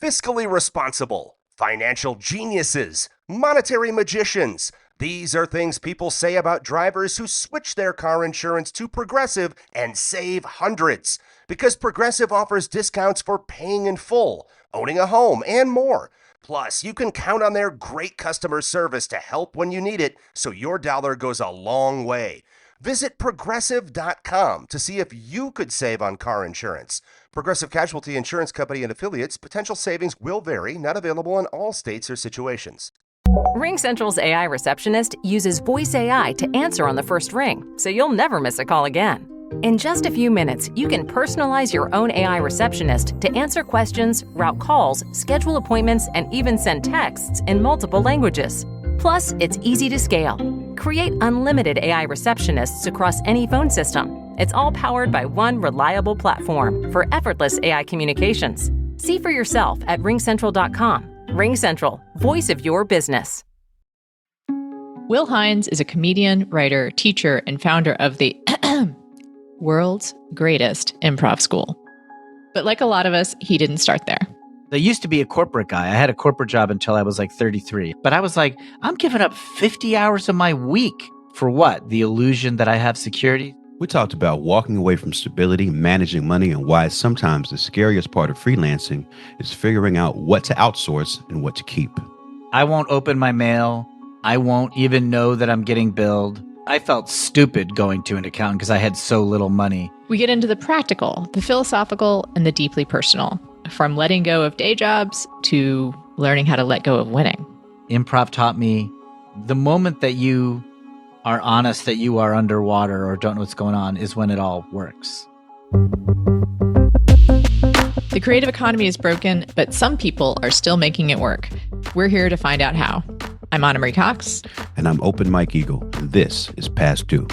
fiscally responsible, financial geniuses, monetary magicians. These are things people say about drivers who switch their car insurance to Progressive and save hundreds. Because Progressive offers discounts for paying in full, owning a home, and more. Plus, you can count on their great customer service to help when you need it, so your dollar goes a long way. Visit progressive.com to see if you could save on car insurance. Progressive Casualty Insurance Company and affiliates. Potential savings will vary, not available in all states or situations. RingCentral's AI receptionist uses voice AI to answer on the first ring, so you'll never miss a call again. In just a few minutes, you can personalize your own AI receptionist to answer questions, route calls, schedule appointments, and even send texts in multiple languages. Plus, it's easy to scale. Create unlimited AI receptionists across any phone system. It's all powered by one reliable platform for effortless AI communications. See for yourself at ringcentral.com. RingCentral, voice of your business. Will Hines is a comedian, writer, teacher, and founder of the world's greatest improv school. But like a lot of us, he didn't start there. I used to be a corporate guy. I had a corporate job until I was like 33. But I was like, I'm giving up 50 hours of my week for what? The illusion that I have security? We talked about walking away from stability, managing money, and why sometimes the scariest part of freelancing is figuring out what to outsource and what to keep. I won't open my mail. I won't even know that I'm getting billed. I felt stupid going to an accountant because I had so little money. We get into the practical, the philosophical, and the deeply personal, from letting go of day jobs to learning how to let go of winning. Improv taught me the moment that you are honest that you are underwater or don't know what's going on is when it all works. The creative economy is broken, but some people are still making it work. We're here to find out how. I'm Anna Marie Cox. And I'm Open Mike Eagle. And this is Past Due.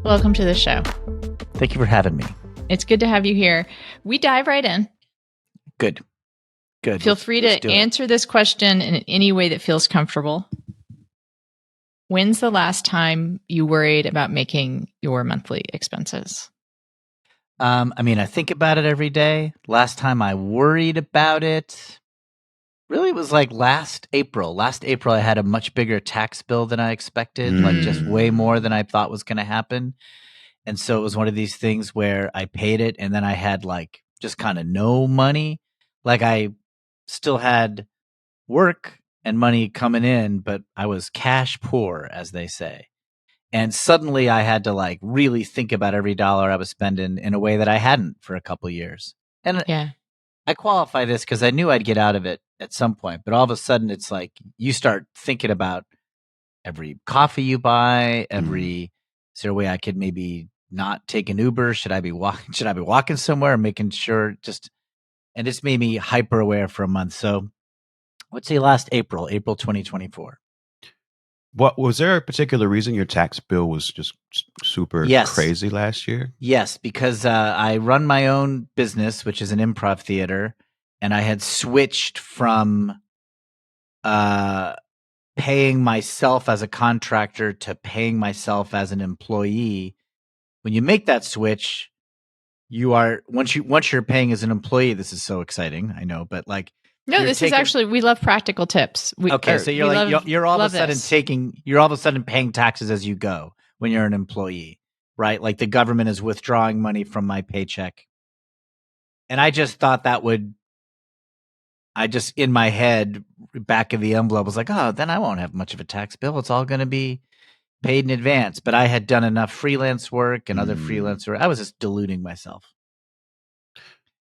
Welcome to the show. Thank you for having me. It's good to have you here. We dive right in. Good. Feel free to answer this question in any way that feels comfortable. When's the last time you worried about making your monthly expenses? I think about it every day. Last time I worried about it, really it was like last April. Last April, I had a much bigger tax bill than I expected, like just way more than I thought was going to happen. And so it was one of these things where I paid it and then I had like just kind of no money. Like I still had work and money coming in, but I was cash poor, as they say. And suddenly I had to like really think about every dollar I was spending in a way that I hadn't for a couple of years. And yeah. I qualify this because I knew I'd get out of it at some point. But all of a sudden it's like you start thinking about every coffee you buy, is there a way I could maybe not take an Uber? Should I be walking somewhere, making sure and it's made me hyper aware for a month. So I would say last April 2024. What was there a particular reason your tax bill was just super crazy last year? Yes, because I run my own business, which is an improv theater, and I had switched from paying myself as a contractor to paying myself as an employee. When you make that switch, you are once you're paying as an employee. This is so exciting, I know, but like. No, this is actually, we love practical tips. So you're all of a sudden you're all of a sudden paying taxes as you go when you're an employee, right? Like the government is withdrawing money from my paycheck. And I just thought in my head, back of the envelope was like, oh, then I won't have much of a tax bill. It's all going to be paid in advance. But I had done enough freelance work and other freelance work. I was just deluding myself.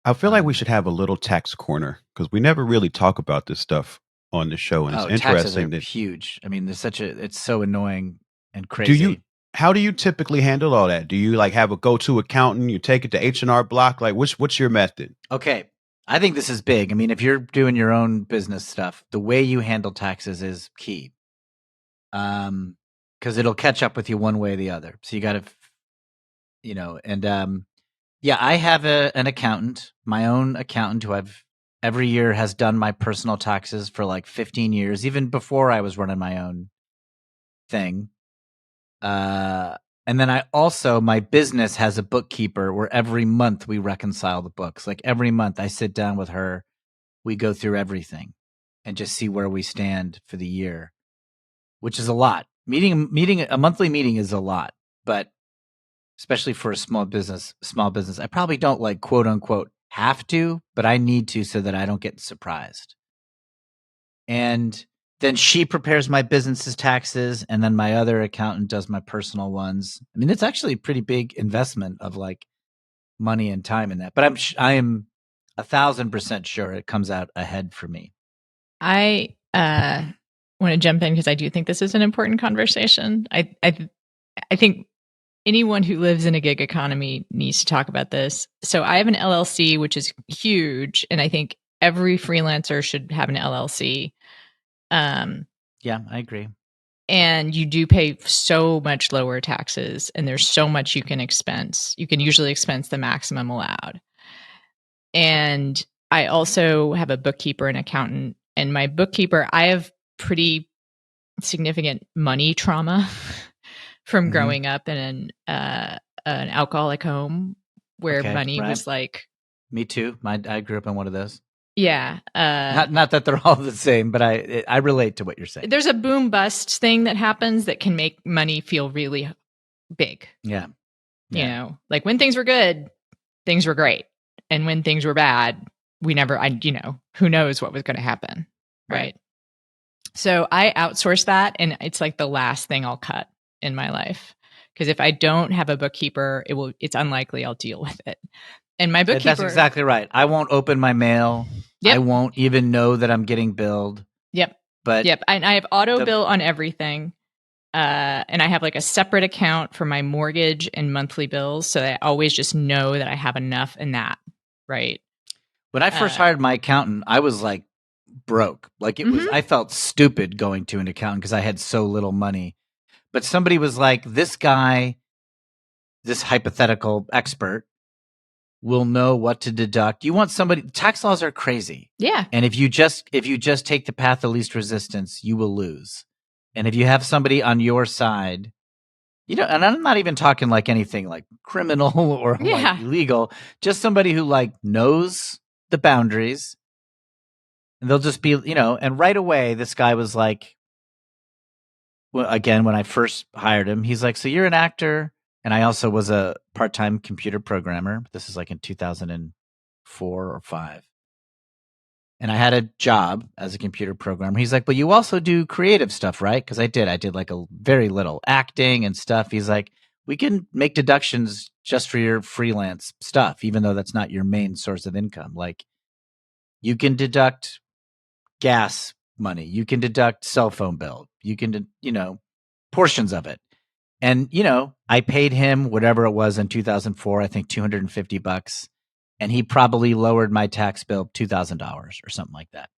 I feel like we should have a little tax corner because we never really talk about this stuff on the show, and it's interesting. Taxes are huge. I mean, it's so annoying and crazy. How do you typically handle all that? Do you like have a go-to accountant? You take it to H&R Block? Like, what's your method? Okay, I think this is big. I mean, if you're doing your own business stuff, the way you handle taxes is key. Because it'll catch up with you one way or the other. So you got to, yeah, I have an accountant, my own accountant, who every year has done my personal taxes for like 15 years, even before I was running my own thing. And then my business has a bookkeeper where every month we reconcile the books. Like every month I sit down with her, we go through everything and just see where we stand for the year, which is a lot. A monthly meeting is a lot, but especially for a small business, I probably don't like quote unquote have to, but I need to so that I don't get surprised. And then she prepares my business's taxes, and then my other accountant does my personal ones. I mean, it's actually a pretty big investment of like money and time in that. But I am 1,000% sure it comes out ahead for me. I want to jump in because I do think this is an important conversation. I think anyone who lives in a gig economy needs to talk about this. So I have an LLC, which is huge, and I think every freelancer should have an LLC. Yeah, I agree. And you do pay so much lower taxes, and there's so much you can expense. You can usually expense the maximum allowed. And I also have a bookkeeper and accountant. And my bookkeeper, I have pretty significant money trauma from growing up in an alcoholic home where money was like. Me too. I grew up in one of those. Yeah. Not that they're all the same, but I relate to what you're saying. There's a boom bust thing that happens that can make money feel really big. Yeah. You know, like when things were good, things were great. And when things were bad, who knows what was going to happen. Right. So I outsource that, and it's like the last thing I'll cut in my life. Because if I don't have a bookkeeper, it's unlikely I'll deal with it. And my bookkeeper. That's exactly right. I won't open my mail. Yep. I won't even know that I'm getting billed. Yep. And I have auto bill on everything. And I have like a separate account for my mortgage and monthly bills. So that I always just know that I have enough in that. Right. When I first hired my accountant, I was like broke. Like I felt stupid going to an accountant because I had so little money. But somebody was like, this guy, this hypothetical expert, will know what to deduct. You want somebody, tax laws are crazy. Yeah. And if you just take the path of least resistance, you will lose. And if you have somebody on your side, and I'm not even talking like anything like criminal or like illegal, just somebody who like knows the boundaries, and they'll just be, and right away, this guy was like, well, again, when I first hired him, he's like, so you're an actor. And I also was a part-time computer programmer. This is like in 2004 or 5. And I had a job as a computer programmer. He's like, but you also do creative stuff, right? Because I did like a very little acting and stuff. He's like, we can make deductions just for your freelance stuff, even though that's not your main source of income. Like you can deduct gas money. You can deduct cell phone bill. You can, portions of it. And, I paid him whatever it was in 2004, I think $250. And he probably lowered my tax bill $2,000 or something like that.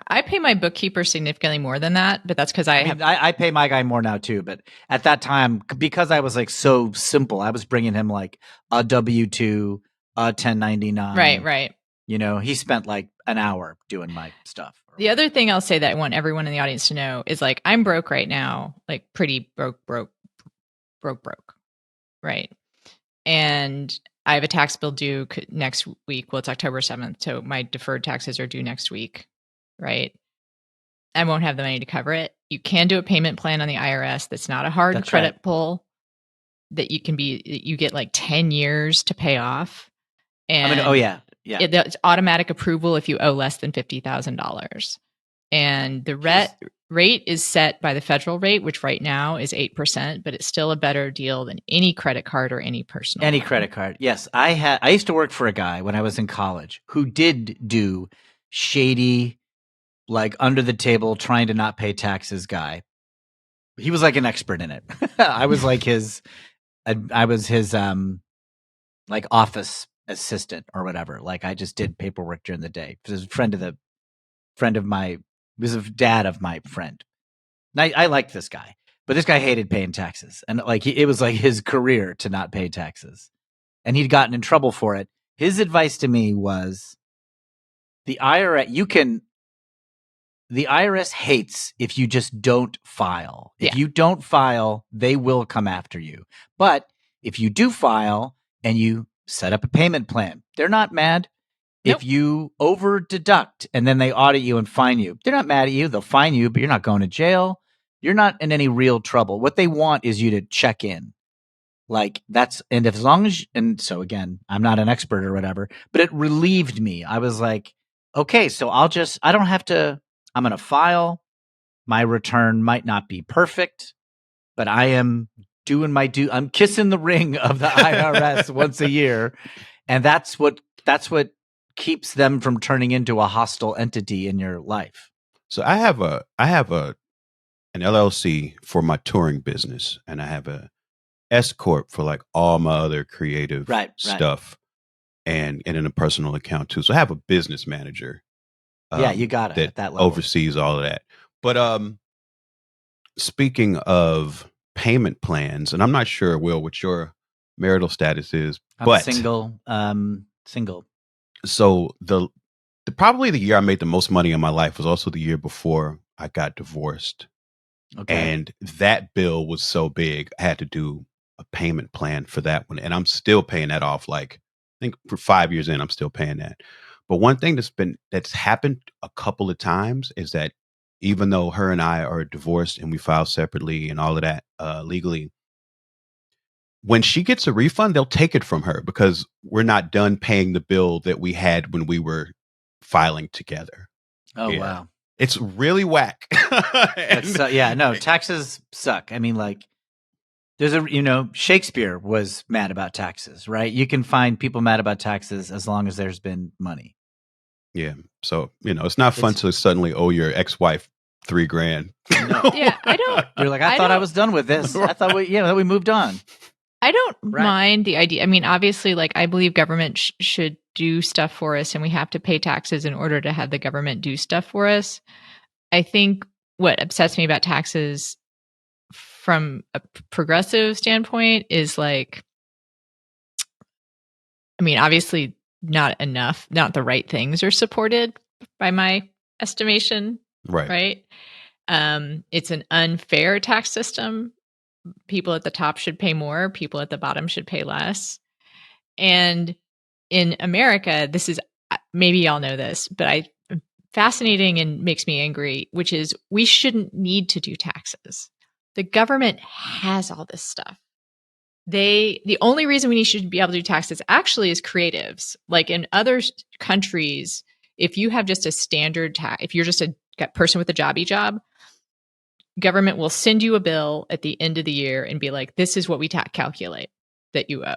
I pay my bookkeeper significantly more than that, but that's because I pay my guy more now too. But at that time, because I was like so simple, I was bringing him like a W-2, a 1099. Right. He spent like an hour doing my stuff. The other thing I'll say that I want everyone in the audience to know is like, I'm broke right now, like pretty broke. Right. And I have a tax bill due next week. Well, it's October 7th. So my deferred taxes are due next week. Right. I won't have the money to cover it. You can do a payment plan on the IRS. That's not a hard credit pull that you get like 10 years to pay off. And yeah. It's automatic approval if you owe less than $50,000. And the rate is set by the federal rate, which right now is 8%, but it's still a better deal than any credit card or any personal loan. Credit card. Yes. I used to work for a guy when I was in college who did do shady, like under the table, trying to not pay taxes guy. He was like an expert in it. I was like his like office assistant or whatever. Like I just did paperwork during the day. He was a dad of my friend. And I liked this guy, but this guy hated paying taxes. And like it was like his career to not pay taxes. And he'd gotten in trouble for it. His advice to me was the IRS, the IRS hates if you just don't file. If Yeah. you don't file, they will come after you. But if you do file and you set up a payment plan, they're not mad. Nope. If you over deduct and then they audit you and fine you, they're not mad at you. They'll fine you, but you're not going to jail. You're not in any real trouble. What they want is you to check in. Like that's, and if, as long as, and so again, I'm not an expert or whatever, but it relieved me. I was like, okay, so I don't have to, I'm going to file. My return might not be perfect, but I am doing my due. I'm kissing the ring of the IRS once a year. And that's what keeps them from turning into a hostile entity in your life. So I have an LLC for my touring business, and I have a S corp for like all my other creative stuff, and in a personal account too. So I have a business manager. Yeah, you got it at that level. Oversees all of that. But speaking of payment plans, and I'm not sure, Will, what your marital status is, I'm single. Single. So the probably the year I made the most money in my life was also the year before I got divorced. Okay. And that bill was so big, I had to do a payment plan for that one. And I'm still paying that off. Like, I think for 5 years in, I'm still paying that. But one thing that's happened a couple of times is that even though her and I are divorced and we file separately and all of that legally, when she gets a refund, they'll take it from her because we're not done paying the bill that we had when we were filing together. Oh, yeah. Wow. It's really whack. Taxes suck. I mean, like, there's Shakespeare was mad about taxes, right? You can find people mad about taxes as long as there's been money. Yeah. So, it's not fun to suddenly owe your ex-wife $3,000. No. Yeah, I don't. You're like, I thought I was done with this. I thought we moved on. I don't mind the idea. I mean, obviously, like, I believe government should do stuff for us, and we have to pay taxes in order to have the government do stuff for us. I think what upsets me about taxes from a progressive standpoint is, like, I mean, obviously not enough, not the right things are supported by my estimation. Right. It's an unfair tax system. People at the top should pay more. People at the bottom should pay less. And in America, this is, maybe y'all know this, but fascinating and makes me angry, which is we shouldn't need to do taxes. The government has all this stuff. The only reason we should be able to do taxes actually is creatives. Like in other countries, if you have just a standard tax, if you're just a person with a jobby job, government will send you a bill at the end of the year and be like, this is what we calculate that you owe.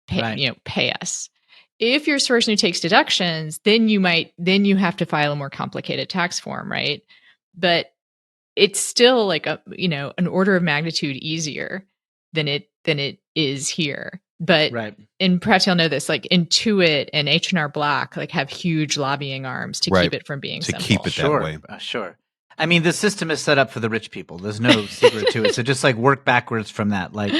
Pay us. If you're a person who takes deductions, then you have to file a more complicated tax form, right? But it's still like an order of magnitude easier than it is here. But and perhaps you'll know this, like Intuit and H&R Block like have huge lobbying arms to keep it from being simple. To keep it that way. Sure. I mean, the system is set up for the rich people. There's no secret to it. So just like work backwards from that. Like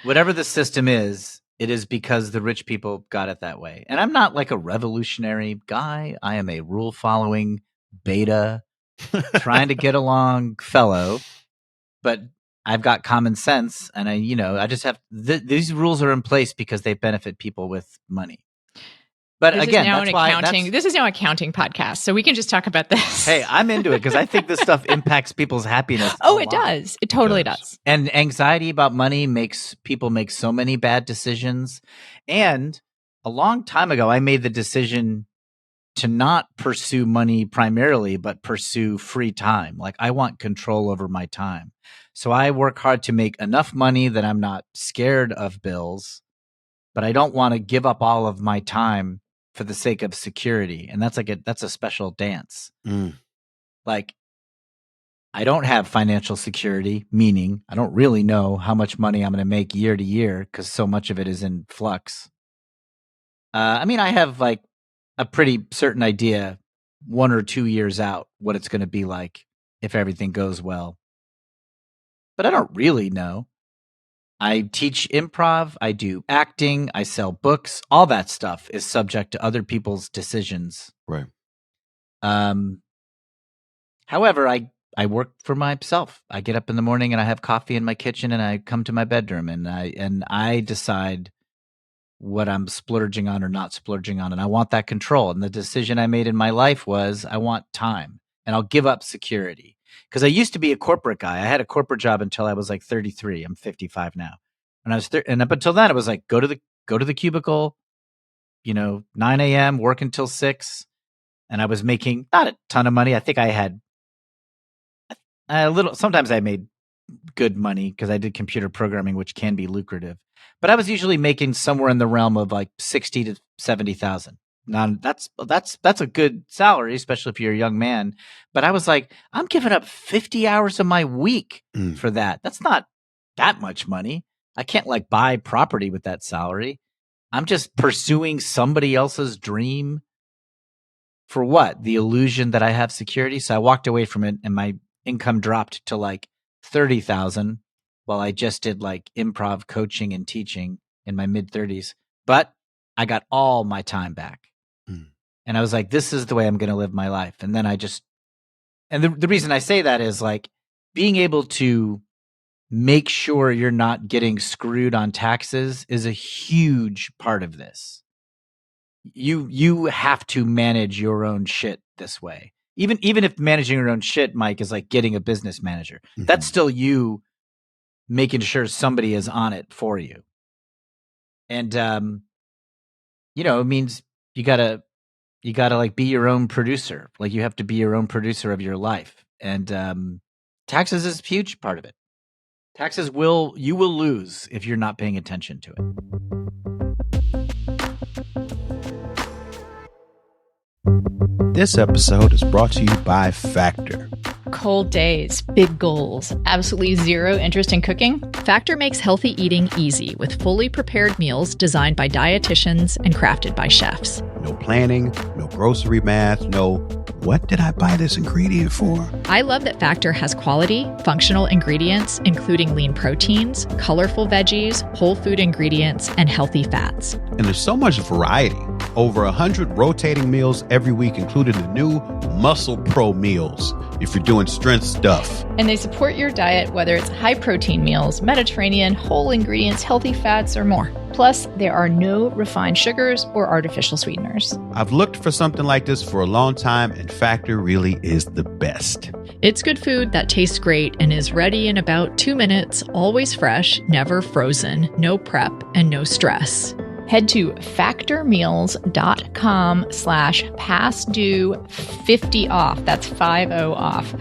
whatever the system is, it is because the rich people got it that way. And I'm not like a revolutionary guy. I am a rule following beta trying to get along fellow, but I've got common sense. And I just have these rules are in place because they benefit people with money. But this again, this is now an accounting podcast, so we can just talk about this. Hey, I'm into it because I think this stuff impacts people's happiness. Oh, it does. It totally does. And anxiety about money makes people make so many bad decisions. And a long time ago, I made the decision to not pursue money primarily, but pursue free time. Like I want control over my time. So I work hard to make enough money that I'm not scared of bills, but I don't want to give up all of my time for the sake of security. And that's that's a special dance. Like I don't have financial security, meaning I don't really know how much money I'm going to make year to year because so much of it is in flux. I mean, I have like a pretty certain idea 1 or 2 years out what it's going to be like if everything goes well. But I don't really know. I teach improv, I do acting, I sell books. All that stuff is subject to other people's decisions. Right. However, I work for myself. I get up in the morning and I have coffee in my kitchen and I come to my bedroom and I decide what I'm splurging on or not splurging on. And I want that control. And the decision I made in my life was I want time and I'll give up security. Because I used to be a corporate guy. I had a corporate job until I was like 33. I'm 55 now. And I was and up until then, it was like go to the cubicle, 9 a.m., work until 6. And I was making not a ton of money. I think I had a little. Sometimes I made good money because I did computer programming, which can be lucrative. But I was usually making somewhere in the realm of like 60 to 70,000. Now that's a good salary, especially if you're a young man. But I was like, I'm giving up 50 hours of my week for that. That's not that much money. I can't like buy property with that salary. I'm just pursuing somebody else's dream for what? The illusion that I have security. So I walked away from it and my income dropped to like 30,000 while I just did like improv coaching and teaching in my mid 30s. But I got all my time back. And I was like, this is the way I'm going to live my life. And then the reason I say that is like being able to make sure you're not getting screwed on taxes is a huge part of this. You have to manage your own shit this way. Even if managing your own shit, Mike, is like getting a business manager. That's still you making sure somebody is on it for you. And it means you gotta like be your own producer. Like you have to be your own producer of your life. And taxes is a huge part of it. Taxes you will lose if you're not paying attention to it. This episode is brought to you by Factor. Cold days, big goals, absolutely zero interest in cooking? Factor makes healthy eating easy with fully prepared meals designed by dietitians and crafted by chefs. No planning, no grocery math, no what did I buy this ingredient for? I love that Factor has quality, functional ingredients, including lean proteins, colorful veggies, whole food ingredients, and healthy fats. And there's so much variety. Over 100 rotating meals every week, including the new Muscle Pro meals, if you're doing strength stuff. And they support your diet, whether it's high-protein meals, Mediterranean, whole ingredients, healthy fats, or more. Plus, there are no refined sugars or artificial sweeteners. I've looked for something like this for a long time, and Factor really is the best. It's good food that tastes great and is ready in about 2 minutes, always fresh, never frozen, no prep, and no stress. Head to factormeals.com/pastdue50off. That's 50 off.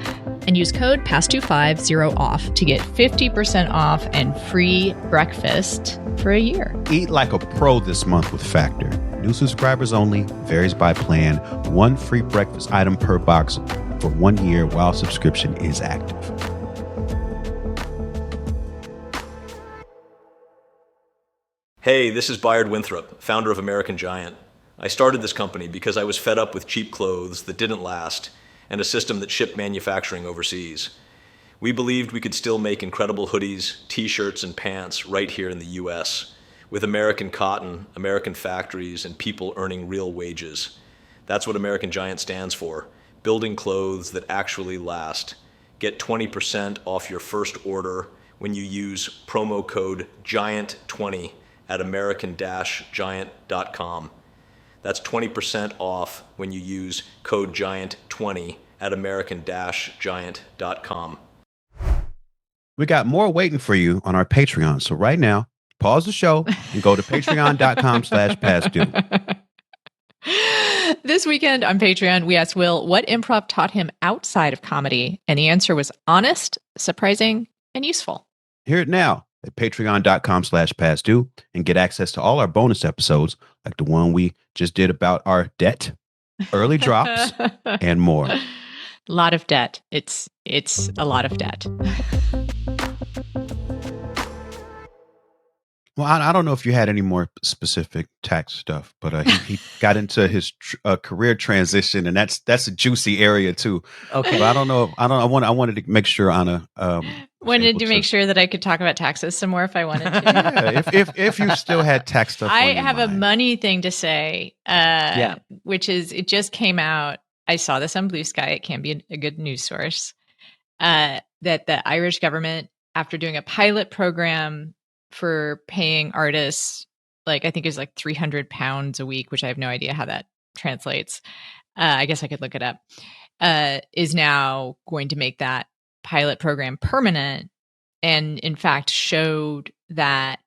And use code PASSDUE50OFF to get 50% off and free breakfast for a year. Eat like a pro this month with Factor. New subscribers only, varies by plan. 1 free breakfast item per box for 1 year while subscription is active. Hey, this is Bayard Winthrop, founder of American Giant. I started this company because I was fed up with cheap clothes that didn't last and a system that shipped manufacturing overseas. We believed we could still make incredible hoodies, t-shirts, and pants right here in the US, with American cotton, American factories, and people earning real wages. That's what American Giant stands for, building clothes that actually last. Get 20% off your first order when you use promo code GIANT20 at american-giant.com. That's 20% off when you use code GIANT20 at american-giant.com. We got more waiting for you on our Patreon. So right now, pause the show and go to patreon.com/pastdue. This weekend on Patreon, we asked Will what improv taught him outside of comedy. And the answer was honest, surprising, and useful. Hear it now at patreon.com/pastdue and get access to all our bonus episodes like the one we just did about our debt, early drops, and more. A lot of debt. It's a lot of debt. Well, I don't know if you had any more specific tax stuff, but he got into his career transition, and that's a juicy area too. Okay, but I don't know. I wanted to make sure Anna wanted to make sure that I could talk about taxes some more if I wanted to. Yeah, if you still had tax stuff, I have a money thing to say. Yeah, which is it just came out I saw this on Blue Sky. It can be a good news source. That the Irish government, after doing a pilot program for paying artists, like I think it was like £300 a week, which I have no idea how that translates. I guess I could look it up. Is now going to make that pilot program permanent, and in fact showed that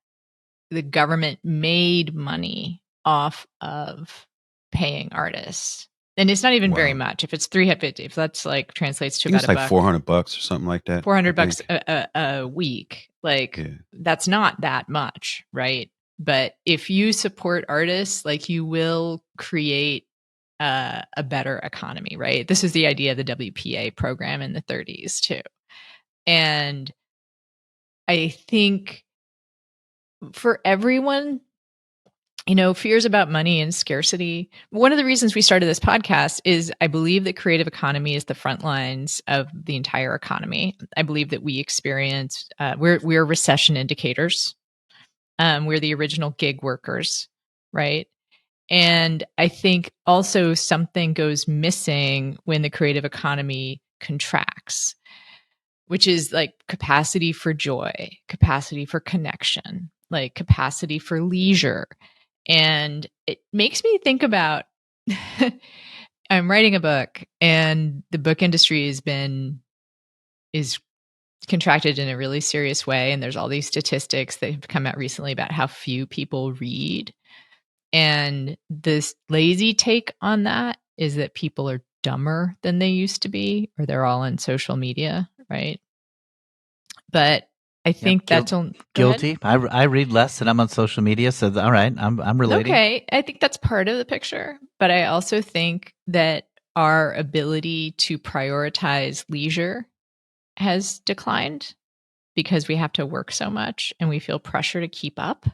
the government made money off of paying artists. And it's not even very much. If it's 350, if that's like translates to about it's like $400 or something like that. $400 a week. Like that's not that much, right? But if you support artists, like you will create a better economy, right? This is the idea of the WPA program in the 30s too. And I think for everyone, fears about money and scarcity. One of the reasons we started this podcast is I believe that creative economy is the front lines of the entire economy. I believe that we experience, we're recession indicators. We're the original gig workers, right? And I think also something goes missing when the creative economy contracts, which is like capacity for joy, capacity for connection, like capacity for leisure. And it makes me think about I'm writing a book, and the book industry is contracted in a really serious way. And there's all these statistics that have come out recently about how few people read. And this lazy take on that is that people are dumber than they used to be, or they're all on social media, right? But I think that's guilty. I read less and I'm on social media, so all right, I'm relating. Okay, I think that's part of the picture, but I also think that our ability to prioritize leisure has declined because we have to work so much and we feel pressure to keep up.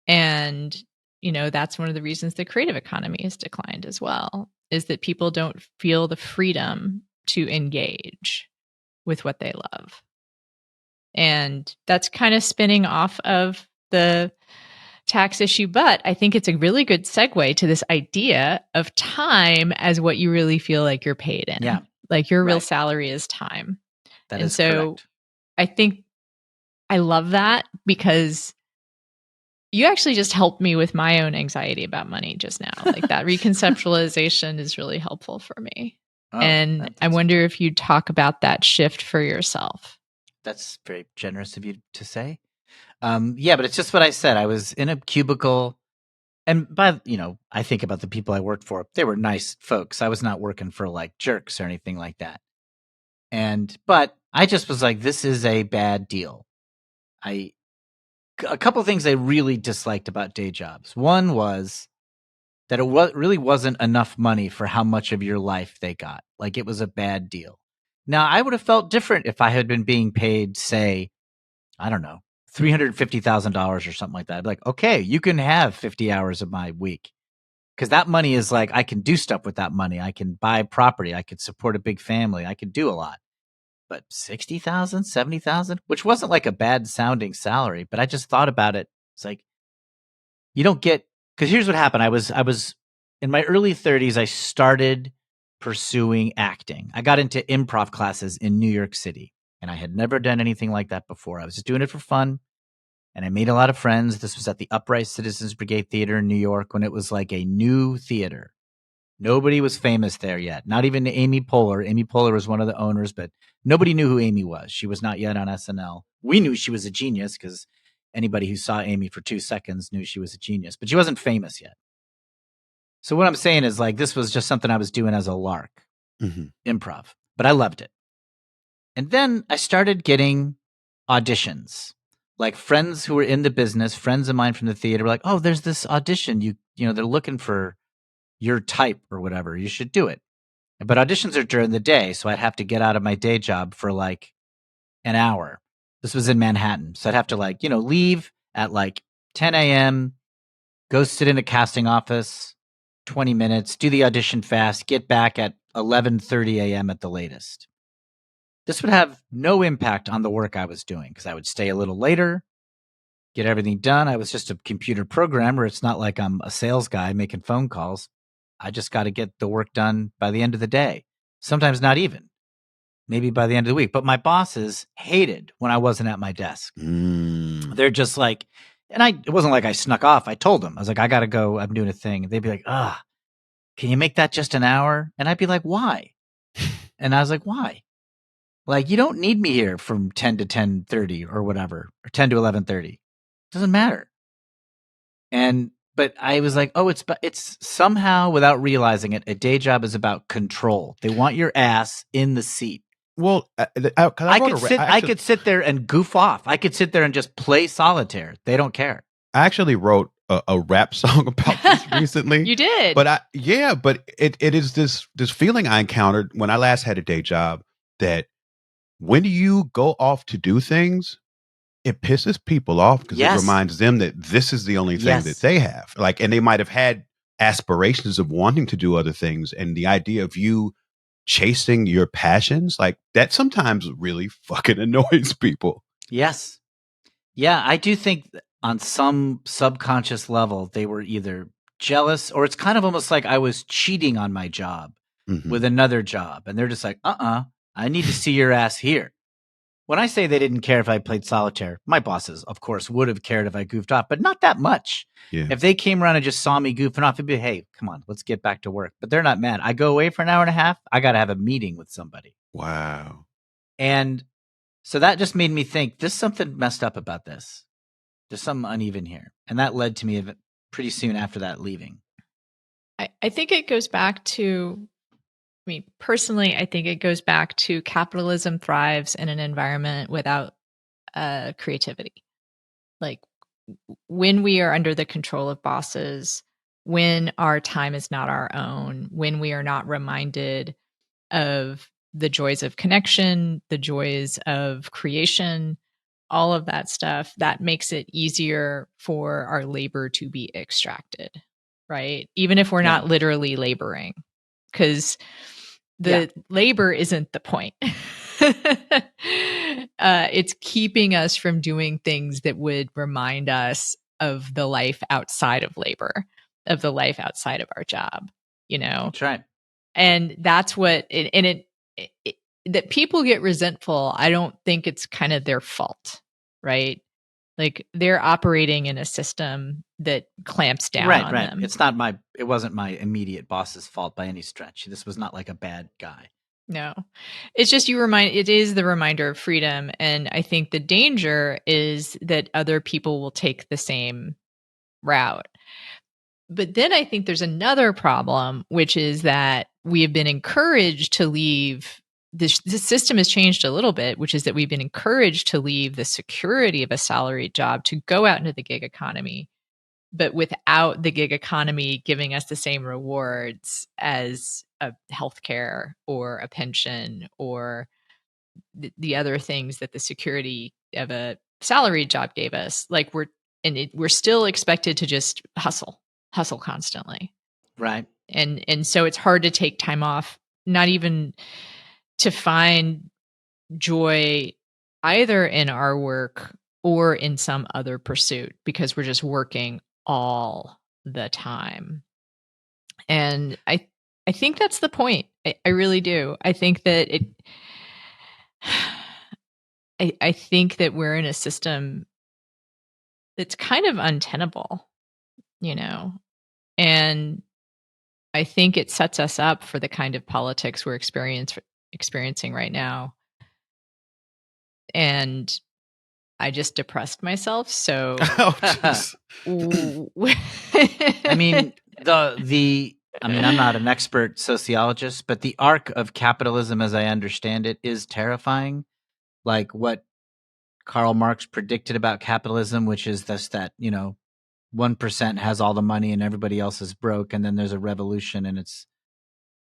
And that's one of the reasons the creative economy has declined as well, is that people don't feel the freedom to engage with what they love. And that's kind of spinning off of the tax issue. But I think it's a really good segue to this idea of time as what you really feel like you're paid in. Yeah. Like your real salary is time. That is correct. I think I love that because you actually just helped me with my own anxiety about money just now. Like that reconceptualization is really helpful for me. And I wonder if you'd talk about that shift for yourself. That's very generous of you to say. Yeah, but it's just what I said. I was in a cubicle, and I think about the people I worked for. They were nice folks. I was not working for like jerks or anything like that. But I just was like, this is a bad deal. A couple of things I really disliked about day jobs. One was that it really wasn't enough money for how much of your life they got. Like it was a bad deal. Now, I would have felt different if I had been being paid, say, I don't know, $350,000 or something like that. I'd be like, okay, you can have 50 hours of my week. Because that money is like, I can do stuff with that money. I can buy property. I could support a big family. I could do a lot. But 60,000, 70,000, which wasn't like a bad sounding salary, but I just thought about it. It's like, you don't get, because here's what happened. I was in my early 30s, I started pursuing acting. I got into improv classes in New York City, and I had never done anything like that before. I was just doing it for fun, and I made a lot of friends. This was at the Upright Citizens Brigade Theater in New York when it was like a new theater. Nobody was famous there yet, not even Amy Poehler. Amy Poehler was one of the owners, but nobody knew who Amy was. She was not yet on SNL. We knew she was a genius because anybody who saw Amy for 2 seconds knew she was a genius, but she wasn't famous yet. So what I'm saying is like, this was just something I was doing as a lark, improv, but I loved it. And then I started getting auditions, like friends who were in the business, friends of mine from the theater were like, oh, there's this audition. You know, they're looking for your type or whatever. You should do it. But auditions are during the day. So I'd have to get out of my day job for like an hour. This was in Manhattan. So I'd have to like, leave at like 10 a.m., go sit in a casting office, 20 minutes, do the audition fast, get back at 11:30 a.m. at the latest. This would have no impact on the work I was doing because I would stay a little later, get everything done. I was just a computer programmer. It's not like I'm a sales guy making phone calls. I just got to get the work done by the end of the day. Sometimes not even. Maybe by the end of the week. But my bosses hated when I wasn't at my desk. They're just like, and it wasn't like I snuck off. I told them, I was like, I got to go. I'm doing a thing. And they'd be like, can you make that just an hour? And I'd be like, why? And I was like, why? Like, you don't need me here from 10 to 10:30 or whatever, or 10 to 11:30. Doesn't matter. But I was like, it's somehow, without realizing it, a day job is about control. They want your ass in the seat. Well, I could sit there and goof off. I could sit there and just play solitaire. They don't care. I actually wrote a rap song about this recently. You did, but it is this feeling I encountered when I last had a day job, that when you go off to do things, it pisses people off because it reminds them that this is the only thing that they have. Like, and they might have had aspirations of wanting to do other things, and the idea of you chasing your passions, like that, sometimes really fucking annoys people. Yes. Yeah, I do think on some subconscious level, they were either jealous, or it's kind of almost like I was cheating on my job with another job. And they're just like, I need to see your ass here. When I say they didn't care if I played solitaire, my bosses, of course, would have cared if I goofed off, but not that much. Yeah. If they came around and just saw me goofing off, it'd be, hey, come on, let's get back to work. But they're not mad. I go away for an hour and a half. I got to have a meeting with somebody. Wow. And so that just made me think, there's something messed up about this. There's something uneven here. And that led to me pretty soon after that leaving. I think it goes back to, personally, I think it goes back to capitalism thrives in an environment without creativity. Like, when we are under the control of bosses, when our time is not our own, when we are not reminded of the joys of connection, the joys of creation, all of that stuff, that makes it easier for our labor to be extracted, right? Even if we're not literally laboring, because the labor isn't the point. It's keeping us from doing things that would remind us of the life outside of labor, of the life outside of our job, That's right. And that's what that people get resentful. I don't think it's kind of their fault, right? Like, they're operating in a system that clamps down on them. It wasn't my immediate boss's fault by any stretch. This was not like a bad guy. No, it's just it is the reminder of freedom. And I think the danger is that other people will take the same route. But then I think there's another problem, which is that we have been encouraged to leave. This system has changed a little bit, which is that we've been encouraged to leave the security of a salaried job to go out into the gig economy, but without the gig economy giving us the same rewards as a healthcare or a pension or the other things that the security of a salaried job gave us. Like, we're still expected to just hustle constantly. Right. And so it's hard to take time off, not even to find joy either in our work or in some other pursuit, because we're just working all the time. And I think that's the point. I really do. I think that I think that we're in a system that's kind of untenable, and I think it sets us up for the kind of politics we're experiencing right now. And I just depressed myself. So, I'm not an expert sociologist, but the arc of capitalism, as I understand it, is terrifying. Like what Karl Marx predicted about capitalism, which is that 1% has all the money and everybody else is broke, and then there's a revolution, and it's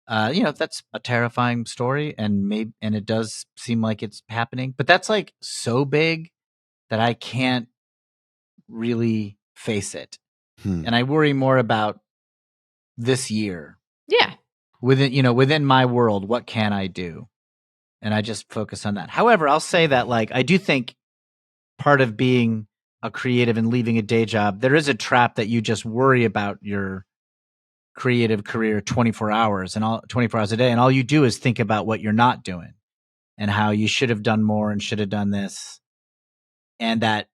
that's a terrifying story, and it does seem like it's happening, but that's like so big that I can't really face it. And I worry more about this year. Yeah. Within my world, what can I do? And I just focus on that. However, I'll say that, like, I do think part of being a creative and leaving a day job, there is a trap that you just worry about your creative career 24 hours and all 24 hours a day, and all you do is think about what you're not doing and how you should have done more and should have done this, and that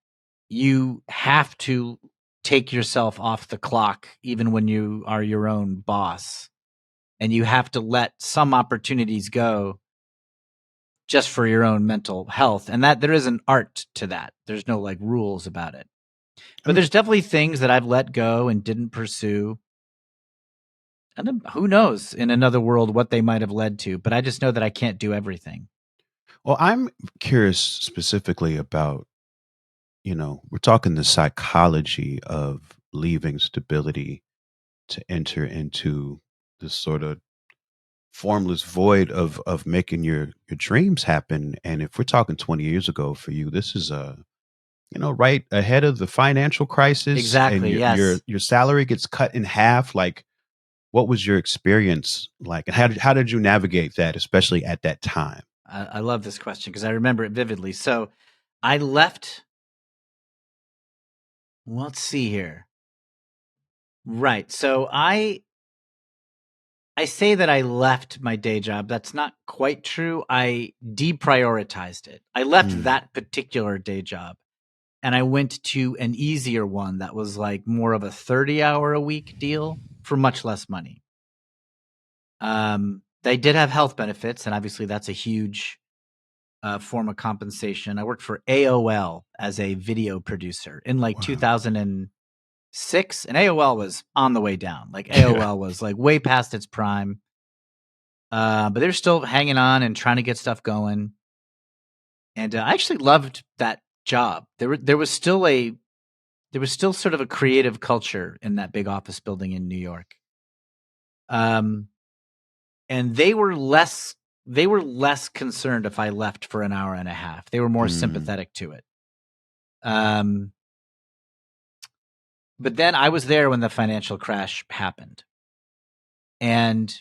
you have to take yourself off the clock even when you are your own boss, and you have to let some opportunities go just for your own mental health, and that there is an art to that. There's no like rules about it, but there's definitely things that I've let go and didn't pursue. And then who knows in another world what they might have led to, but I just know that I can't do everything. Well, I'm curious specifically about, we're talking the psychology of leaving stability to enter into this sort of formless void of making your dreams happen. And if we're talking 20 years ago for you, this is right ahead of the financial crisis, Exactly, and yes. your salary gets cut in half. Like, what was your experience like, and how did you navigate that, especially at that time? I love this question because I remember it vividly. So I left. Let's see here. Right. So I say that I left my day job. That's not quite true. I deprioritized it. I left that particular day job and I went to an easier one that was like more of a 30-hour a week deal for much less money. They did have health benefits, and obviously that's a huge form of compensation. I worked for AOL as a video producer in like 2006, and AOL was on the way down. Like AOL was like way past its prime, but they're still hanging on and trying to get stuff going. And I actually loved that job. There was still sort of a creative culture in that big office building in New York. And they were less concerned if I left for an hour and a half. They were more sympathetic to it. But then I was there when the financial crash happened. And,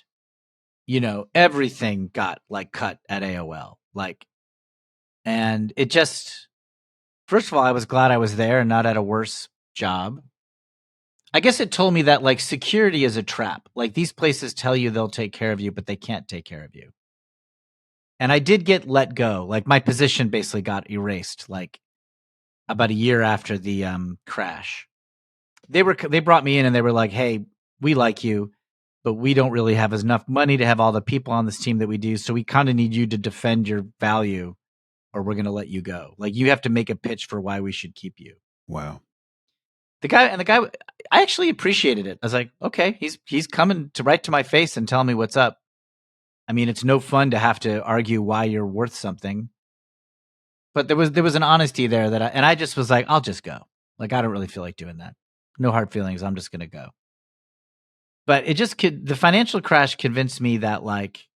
everything got like cut at AOL. And it just, first of all, I was glad I was there and not at a worse job. I guess it told me that like security is a trap. Like these places tell you they'll take care of you, but they can't take care of you. And I did get let go. Like my position basically got erased like about a year after the crash. They brought me in and they were like, "Hey, we like you, but we don't really have enough money to have all the people on this team that we do. So we kind of need you to defend your value or we're going to let you go. Like you have to make a pitch for why we should keep you." Wow. The guy, I actually appreciated it. I was like, okay, he's coming to right to my face and tell me what's up. I mean, it's no fun to have to argue why you're worth something. But there was an honesty there and I just was like, I'll just go. Like, I don't really feel like doing that. No hard feelings. I'm just going to go. But the financial crash convinced me that like,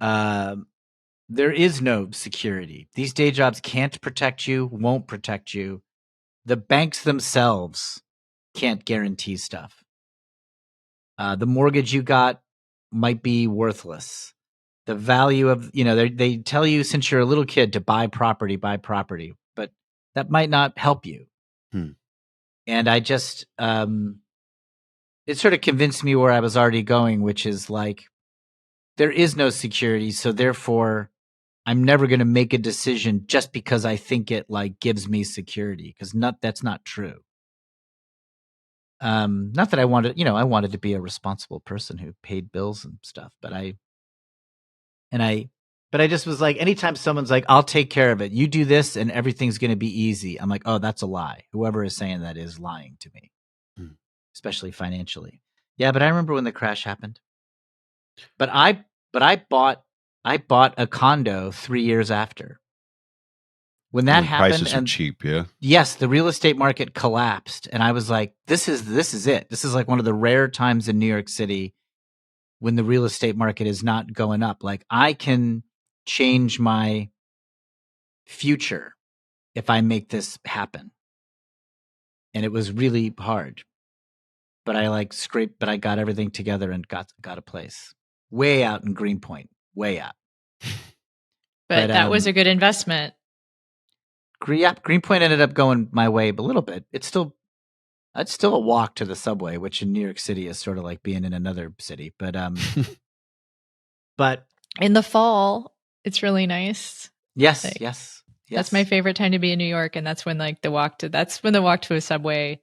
there is no security. These day jobs can't protect you, won't protect you. The banks themselves can't guarantee stuff. The mortgage you got might be worthless. The value of, they tell you since you're a little kid to buy property, but that might not help you. And I just, it sort of convinced me where I was already going, which is like, there is no security. So therefore, I'm never going to make a decision just because I think it like gives me security, because that's not true. Not that I wanted, I wanted to be a responsible person who paid bills and stuff, but I just was like, anytime someone's like, "I'll take care of it. You do this and everything's going to be easy." I'm like, oh, that's a lie. Whoever is saying that is lying to me, especially financially. Yeah. But I remember when the crash happened, but I bought a condo 3 years after. When that happened, prices are cheap, yeah. Yes, the real estate market collapsed, and I was like, "This is it. This is like one of the rare times in New York City when the real estate market is not going up. Like I can change my future if I make this happen." And it was really hard, but I got everything together and got a place way out in Greenpoint, way out. But that was a good investment. Greenpoint ended up going my way a little bit. It's still, It's still a walk to the subway, which in New York City is sort of like being in another city. But In the fall, it's really nice. yes, Like, yes. That's my favorite time to be in New York, and that's when the walk to a subway.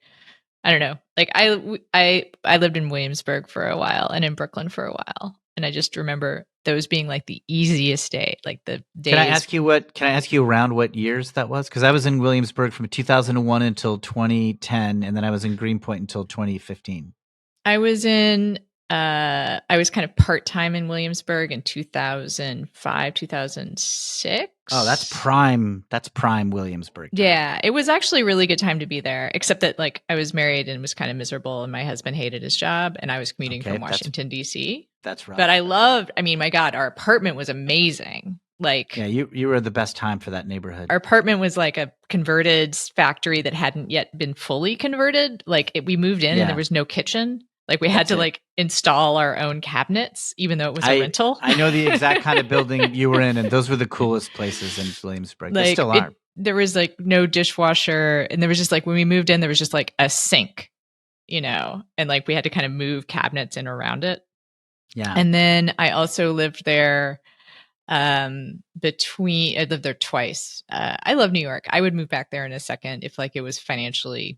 I don't know. Like I lived in Williamsburg for a while and in Brooklyn for a while, and I just remember those being like the easiest day, like the days. Can I ask you around what years that was? Because I was in Williamsburg from 2001 until 2010, and then I was in Greenpoint until 2015. I was kind of part-time in Williamsburg in 2005, 2006. Oh, that's prime Williamsburg time. Yeah, it was actually a really good time to be there, except that like I was married and was kind of miserable, and my husband hated his job, and I was commuting from Washington, D.C. That's right. But my God, our apartment was amazing. Like, yeah, you were the best time for that neighborhood. Our apartment was like a converted factory that hadn't yet been fully converted. Like we moved in and there was no kitchen. Like we had to like install our own cabinets, even though it was a rental. I know the exact kind of building you were in, and those were the coolest places in Williamsburg. They still are. There was like no dishwasher, and there was just like when we moved in, there was just like a sink, and like we had to kind of move cabinets in around it. Yeah. And then I also lived there. I lived there twice. I love New York. I would move back there in a second if like it was financially.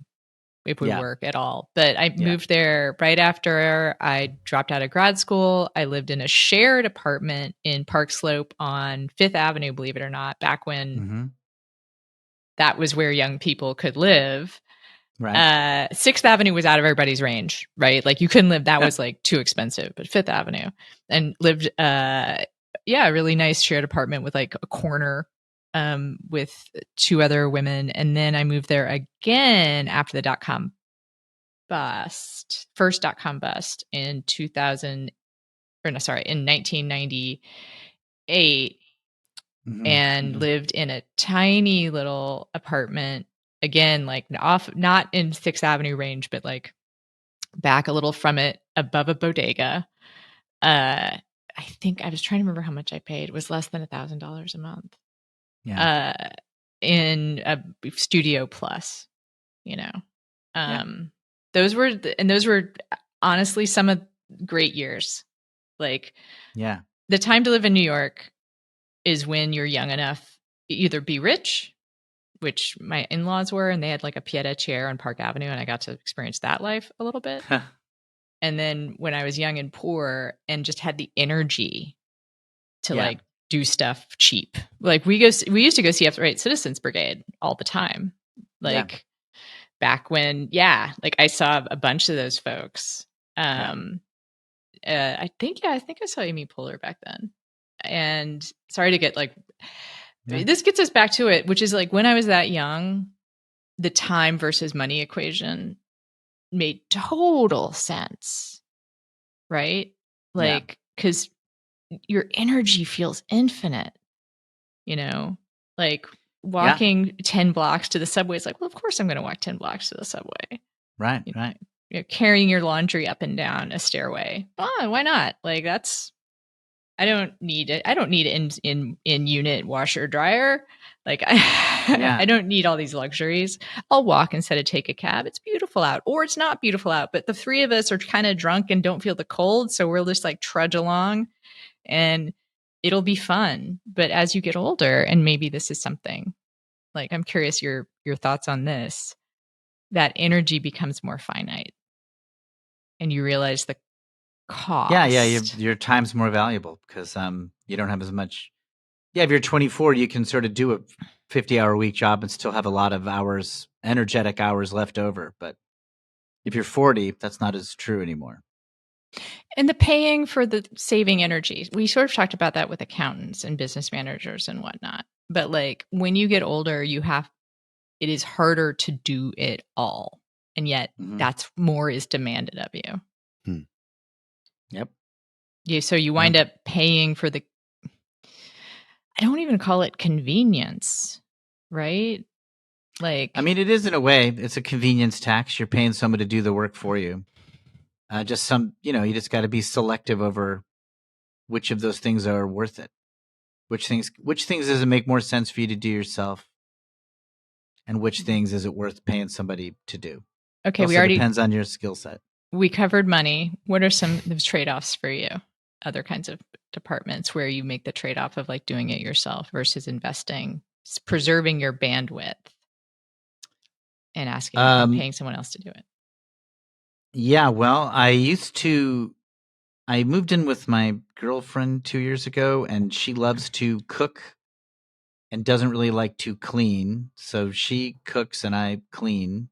If we work at all. But I moved there right after I dropped out of grad school. I lived in a shared apartment in Park Slope on Fifth Avenue, believe it or not, back when that was where young people could live. Right. Sixth Avenue was out of everybody's range, right? Like you couldn't live, that was like too expensive, but Fifth Avenue, and lived, a really nice shared apartment with like a corner with two other women. And then I moved there again after the first dot-com bust in 1998, and lived in a tiny little apartment again, like not in Sixth Avenue range, but like back a little from it above a bodega. I think I was trying to remember how much I paid. It was less than $1,000 a month. Yeah. In a Studio Plus, those were honestly some of great years. Like, the time to live in New York is when you're young enough, either be rich, which my in-laws were, and they had like a pied-à-terre on Park Avenue, and I got to experience that life a little bit. And then when I was young and poor and just had the energy to like do stuff cheap. Like we used to go see Upright Citizens Brigade all the time. Like back when, like I saw a bunch of those folks. I think I saw Amy Poehler back then. And sorry to get like, this gets us back to it, which is like when I was that young, the time versus money equation made total sense. Right? Like, because your energy feels infinite, like walking 10 blocks to the subway is like, well, of course I'm going to walk 10 blocks to the subway. Right. Carrying your laundry up and down a stairway. Oh, why not? Like I don't need it. I don't need in unit washer dryer. Like I don't need all these luxuries. I'll walk instead of take a cab. It's beautiful out, or it's not beautiful out, but the three of us are kind of drunk and don't feel the cold. So we'll just like trudge along. And it'll be fun. But as you get older, and maybe this is something like, I'm curious your thoughts on this, that energy becomes more finite and you realize the cost. Your time's more valuable because you don't have as much. If you're 24, you can sort of do a 50-hour week job and still have a lot of energetic hours left over. But if you're 40, that's not as true anymore. And the paying for the saving energy. We sort of talked about that with accountants and business managers and whatnot. But like when you get older, it is harder to do it all. And yet that's more is demanded of you. Yep. Yeah. So you wind up paying for I don't even call it convenience, right? Like, I mean, it is in a way. It's a convenience tax. You're paying someone to do the work for you. You just got to be selective over which of those things are worth it. Which things does it make more sense for you to do yourself? And which things is it worth paying somebody to do? Okay, Also depends on your skill set. we covered money. What are some of the trade-offs for you? Other kinds of departments where you make the trade-off of like doing it yourself versus investing, preserving your bandwidth and asking and paying someone else to do it. Yeah, well, I moved in with my girlfriend 2 years ago, and she loves to cook and doesn't really like to clean. So she cooks and I clean.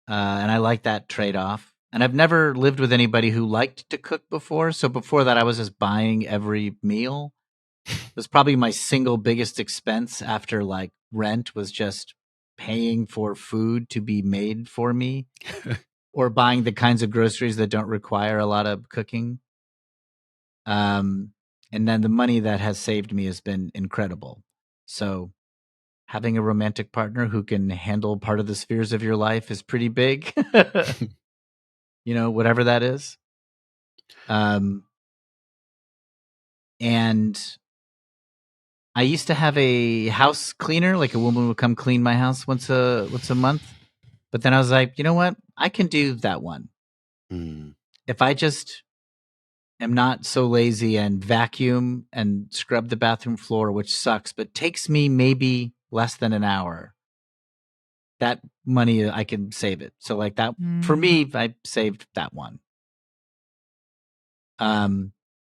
And I like that trade-off. And I've never lived with anybody who liked to cook before. So before that, I was just buying every meal. It was probably my single biggest expense after like rent was just paying for food to be made for me or buying the kinds of groceries that don't require a lot of cooking. And then the money that has saved me has been incredible. So having a romantic partner who can handle part of the spheres of your life is pretty big. Whatever that is. And I used to have a house cleaner, like a woman would come clean my house once a month. But then I was like, you know what? I can do that one. If I just am not so lazy and vacuum and scrub the bathroom floor, which sucks, but takes me maybe less than an hour, that money, I can save it. So like that, for me, I saved that one.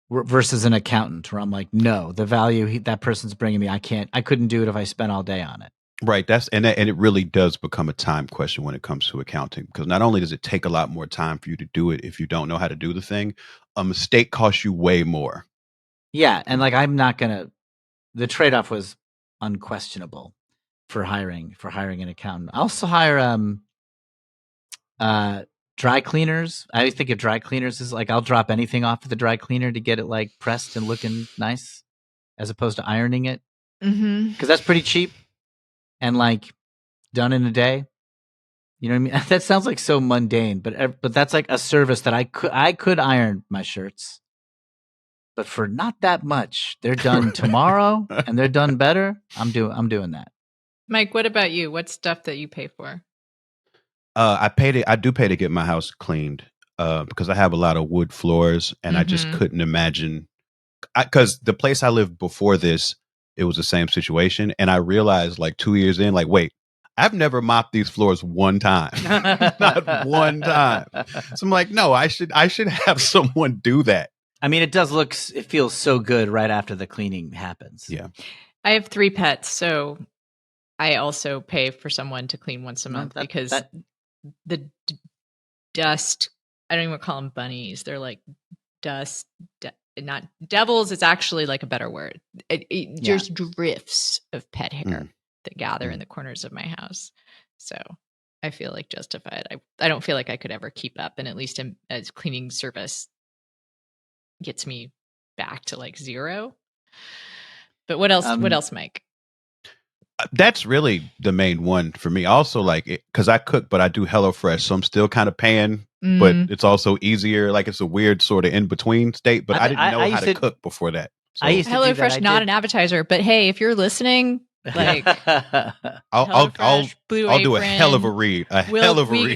Versus an accountant where I'm like, no, the value that person's bringing me, I couldn't do it if I spent all day on it. Right. And it really does become a time question when it comes to accounting, because not only does it take a lot more time for you to do it if you don't know how to do the thing, a mistake costs you way more. Yeah. And like, the trade-off was unquestionable for hiring an accountant. I also hire, dry cleaners. I think of dry cleaners as like, I'll drop anything off of the dry cleaner to get it like pressed and looking nice as opposed to ironing it. Because that's pretty cheap and like done in a day. You know what I mean? That sounds like so mundane, but that's like a service that I could iron my shirts, but for not that much. They're done tomorrow and they're done better. I'm doing that. Mike, what about you? What's stuff that you pay for? I do pay to get my house cleaned because I have a lot of wood floors, and I just couldn't imagine, because the place I lived before this, it was the same situation, and I realized like 2 years in, like, wait, I've never mopped these floors one time, not one time. So I'm like, no, I should have someone do that. I mean, it feels so good right after the cleaning happens. Yeah. I have 3 pets, so I also pay for someone to clean once a month because the dust, I don't even call them bunnies. They're like dust, not devils. It's actually like a better word. There's drifts of pet hair that gather in the corners of my house. So I feel like justified. I don't feel like I could ever keep up, and at least as cleaning service gets me back to like 0. But what else, Mike? That's really the main one for me. Also, like, because I cook, but I do HelloFresh, so I'm still kind of paying, but it's also easier. Like, it's a weird sort of in between state. But I didn't know how to cook before that. So. I used to HelloFresh, not an appetizer, but hey, if you're listening, like, I'll do a hell of a read.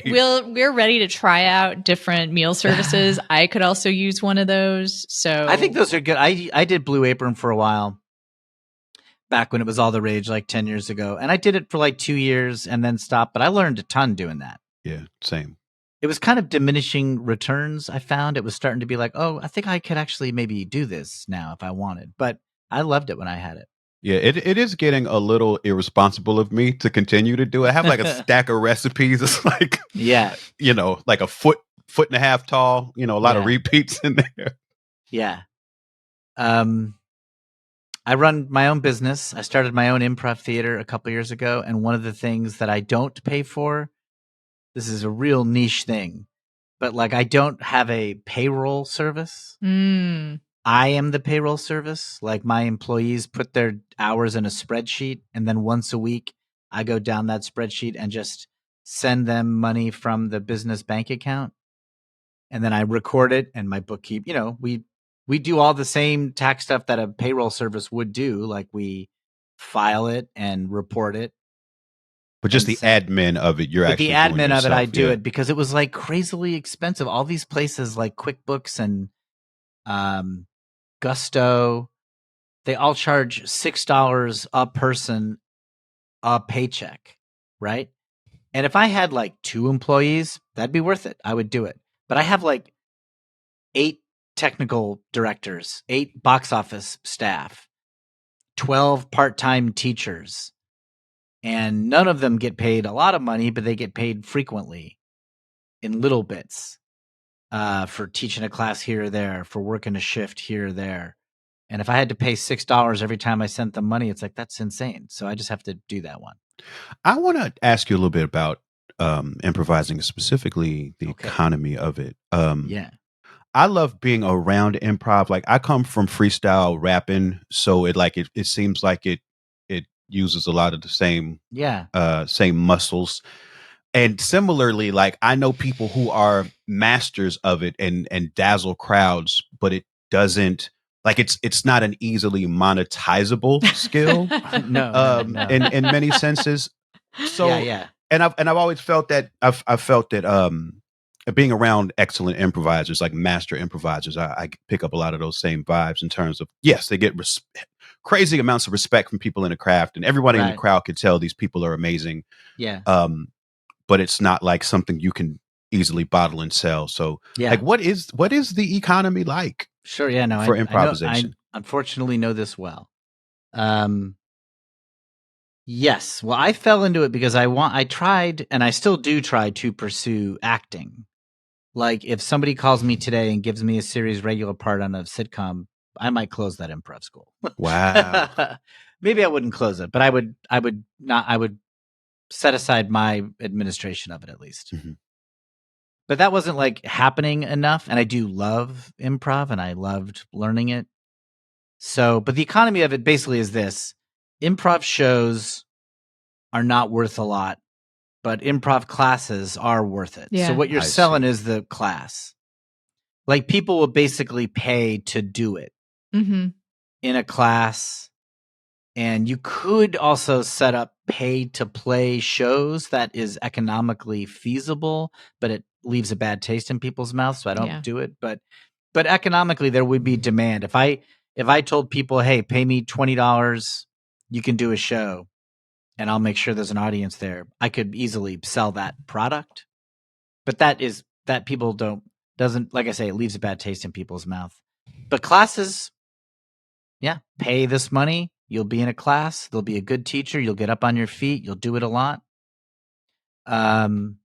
We're ready to try out different meal services. I could also use one of those. So I think those are good. I did Blue Apron for a while, back when it was all the rage, like 10 years ago. And I did it for like 2 years and then stopped, but I learned a ton doing that. Yeah, same. It was kind of diminishing returns. I found it was starting to be like, oh, I think I could actually maybe do this now if I wanted, but I loved it when I had it. Yeah, it is getting a little irresponsible of me to continue to do it. I have like a stack of recipes. It's like, like a foot and a half tall, a lot of repeats in there. Yeah. I run my own business. I started my own improv theater a couple years ago. And one of the things that I don't pay for, this is a real niche thing, but like I don't have a payroll service. I am the payroll service. Like my employees put their hours in a spreadsheet. And then once a week, I go down that spreadsheet and just send them money from the business bank account. And then I record it and my bookkeep, we do all the same tax stuff that a payroll service would do. Like we file it and report it. But just And the so- admin of it, you're But the actually doing admin of it, yourself, I do yeah. it because it was like crazily expensive. All these places like QuickBooks and Gusto, they all charge $6 a person a paycheck, right? And if I had like 2 employees, that'd be worth it. I would do it. But I have like 8 technical directors, 8 box office staff, 12 part-time teachers, and none of them get paid a lot of money, but they get paid frequently in little bits for teaching a class here or there, for working a shift here or there. And if I had to pay $6 every time I sent them money, it's like, that's insane. So I just have to do that one. I want to ask you a little bit about improvising, specifically the Okay. economy of it. Yeah. I love being around improv. Like I come from freestyle rapping, so it seems like it uses a lot of the same Yeah. same muscles. And similarly, like I know people who are masters of it and dazzle crowds, but it doesn't like it's not an easily monetizable skill No. in many senses. So yeah. and I've always felt that I've felt that being around excellent improvisers, like master improvisers, I pick up a lot of those same vibes in terms of, yes, they get crazy amounts of respect from people in the craft, and everybody in the Right. crowd can tell these people are amazing. Yeah. But it's not like something you can easily bottle and sell. So Yeah. like what is the economy like Sure. Yeah. No. for I improvisation? unfortunately know this well. Yes. Well, I fell into it because I tried, and I still do try to pursue acting. Like if somebody calls me today and gives me a series regular part on a sitcom, I might close that improv school. Wow. Maybe I wouldn't close it, but I would set aside my administration of it at least. Mhm. But that wasn't like happening enough. And I do love improv and I loved learning it. So, but the economy of it basically is this: improv shows are not worth a lot, but improv classes are worth it. Yeah. So what you're I selling see. is the class. Like people will basically pay to do it Mm-hmm. in a class. And you could also set up pay to play shows that is economically feasible, but it leaves a bad taste in people's mouths. So I don't Yeah. do it. But economically there would be demand. If I told people, hey, pay me $20, you can do a show and I'll make sure there's an audience there, I could easily sell that product. But that people doesn't, like I say, it leaves a bad taste in people's mouth. But classes, yeah, pay this money. You'll be in a class. There'll be a good teacher. You'll get up on your feet. You'll do it a lot. And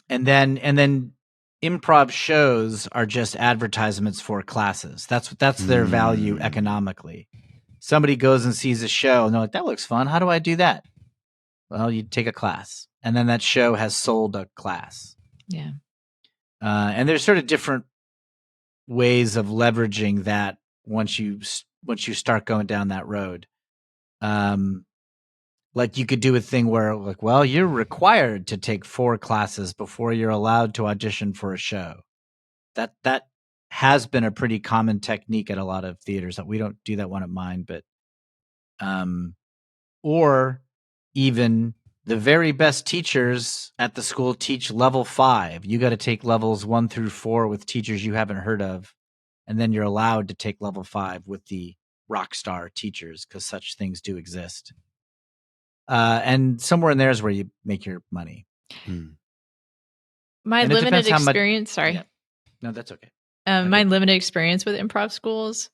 then improv shows are just advertisements for classes. That's their value economically. Somebody goes and sees a show and they're like, that looks fun. How do I do that? Well, you take a class, and then that show has sold a class. Yeah. And there's sort of different ways of leveraging that once you start going down that road. Like you could do a thing where like, well, you're required to take 4 classes before you're allowed to audition for a show. That has been a pretty common technique at a lot of theaters. We don't do that one at mine, but or even the very best teachers at the school teach level 5. You got to take levels 1 through 4 with teachers you haven't heard of. And then you're allowed to take level 5 with the rock star teachers, because such things do exist. And somewhere in there is where you make your money. My And it limited depends how much- experience, sorry. Yeah. No, that's okay. My limited experience with improv schools,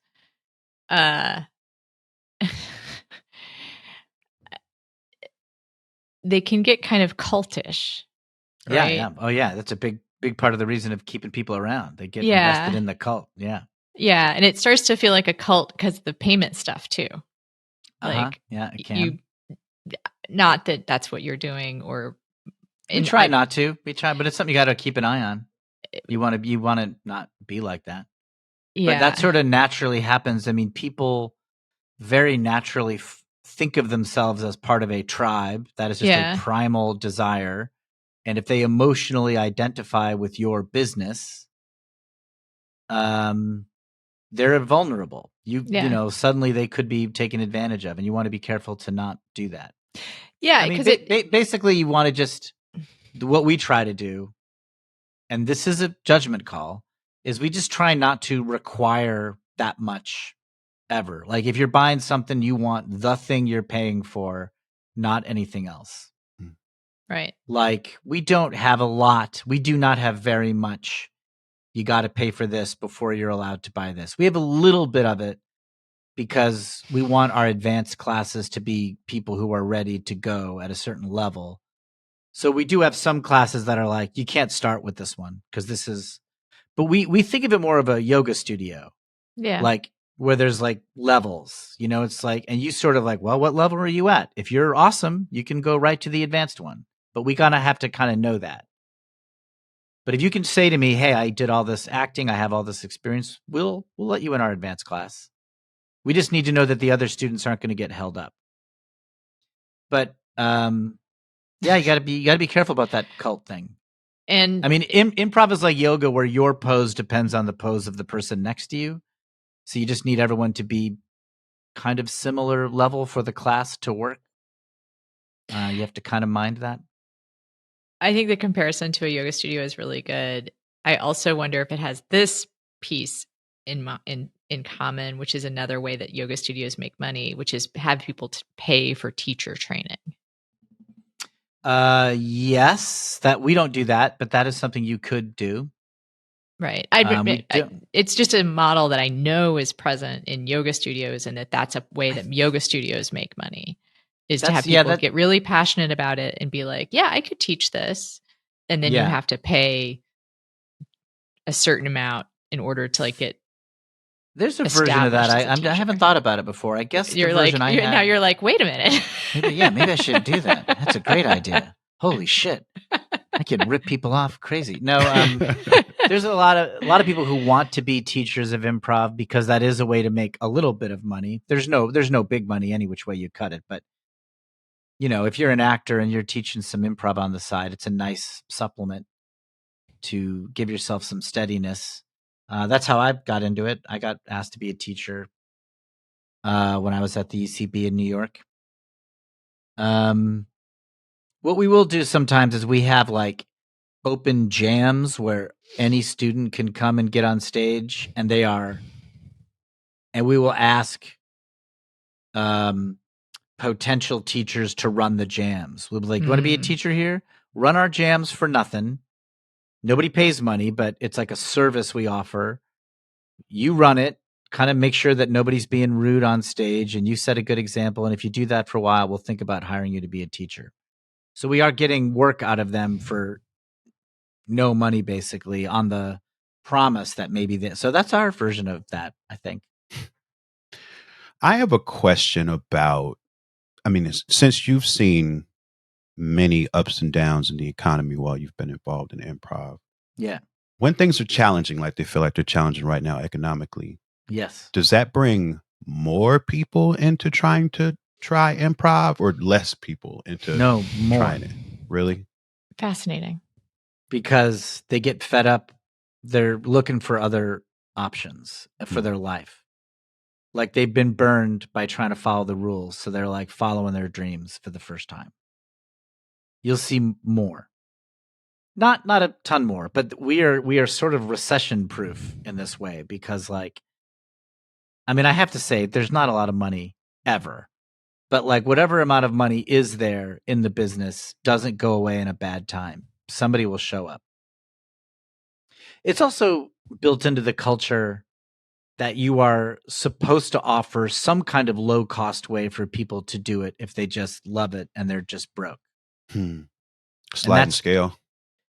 they can get kind of cultish. Yeah, Right? yeah. Oh, yeah. That's a big part of the reason of keeping people around. They get Yeah. invested in the cult. Yeah. Yeah, and it starts to feel like a cult because of the payment stuff too. Like yeah, it can. Not that that's what you're doing, or We try not to. We try, but it's something you got to keep an eye on. You want to not be like that. Yeah, But that sort of naturally happens. I mean, people very naturally think of themselves as part of a tribe. That is just a primal desire. And if they emotionally identify with your business, they're vulnerable. You know, suddenly they could be taken advantage of, and you want to be careful to not do that. Yeah, I mean, because basically, you want to just what we try to do, and this is a judgment call, is we just try not to require that much ever. Like if you're buying something, you want the thing you're paying for, not anything else. right. Like we don't have a lot. We do not have very much. You got to pay for this before you're allowed to buy this. We have a little bit of it because we want our advanced classes to be people who are ready to go at a certain level. So we do have some classes that are like, you can't start with this one because this is, but we think of it more of a yoga studio, Yeah. like where there's like levels, you know, it's like, and you sort of like, well, what level are you at? If you're awesome, you can go right to the advanced one, but we gotta have to kind of know that. But if you can say to me, hey, I did all this acting, I have all this experience, we'll let you in our advanced class. We just need to know that the other students aren't going to get held up. But yeah, you gotta be careful about that cult thing. And I mean, improv is like yoga, where your pose depends on the pose of the person next to you. So you just need everyone to be kind of similar level for the class to work. You have to kind of mind that. I think the comparison to a yoga studio is really good. I also wonder if it has this piece in common, which is another way that yoga studios make money, which is have people to pay for teacher training. Yes, that we don't do that, but that is something you could do. Right. We don't. It's just a model that I know is present in yoga studios, and that's a way that yoga studios make money, is to have people get really passionate about it and be like, yeah, I could teach this. And then you have to pay a certain amount in order to like get. There's a version of that. I haven't thought about it before. I guess you're like, now you're like, wait a minute. maybe I should do that. That's a great idea. Holy shit. I can rip people off crazy. No, there's a lot of people who want to be teachers of improv because that is a way to make a little bit of money. There's no big money any which way you cut it, but you know, if you're an actor and you're teaching some improv on the side, it's a nice supplement to give yourself some steadiness. That's how I got into it. I got asked to be a teacher when I was at the UCB in New York. What we will do sometimes is we have like open jams where any student can come and get on stage, and we will ask potential teachers to run the jams. We'll be like, you want to be a teacher here? Run our jams for nothing. Nobody pays money, but it's like a service we offer. You run it, kind of make sure that nobody's being rude on stage, and you set a good example. And if you do that for a while, we'll think about hiring you to be a teacher. So we are getting work out of them for no money, basically, on the promise that maybe so that's our version of that, I think. I have a question about, I mean, since you've seen many ups and downs in the economy while you've been involved in improv. Yeah. When things are challenging, like they feel like they're challenging right now economically. Yes. Does that bring more people into trying to try improv, or less people into trying it? Really? Fascinating. Because they get fed up. They're looking for other options for their life. Like they've been burned by trying to follow the rules. So they're like following their dreams for the first time. You'll see more. Not a ton more, but we are sort of recession proof in this way because like, I mean, I have to say there's not a lot of money ever. But like whatever amount of money is there in the business doesn't go away in a bad time. Somebody will show up. It's also built into the culture that you are supposed to offer some kind of low cost way for people to do it if they just love it and they're just broke. Slide and scale.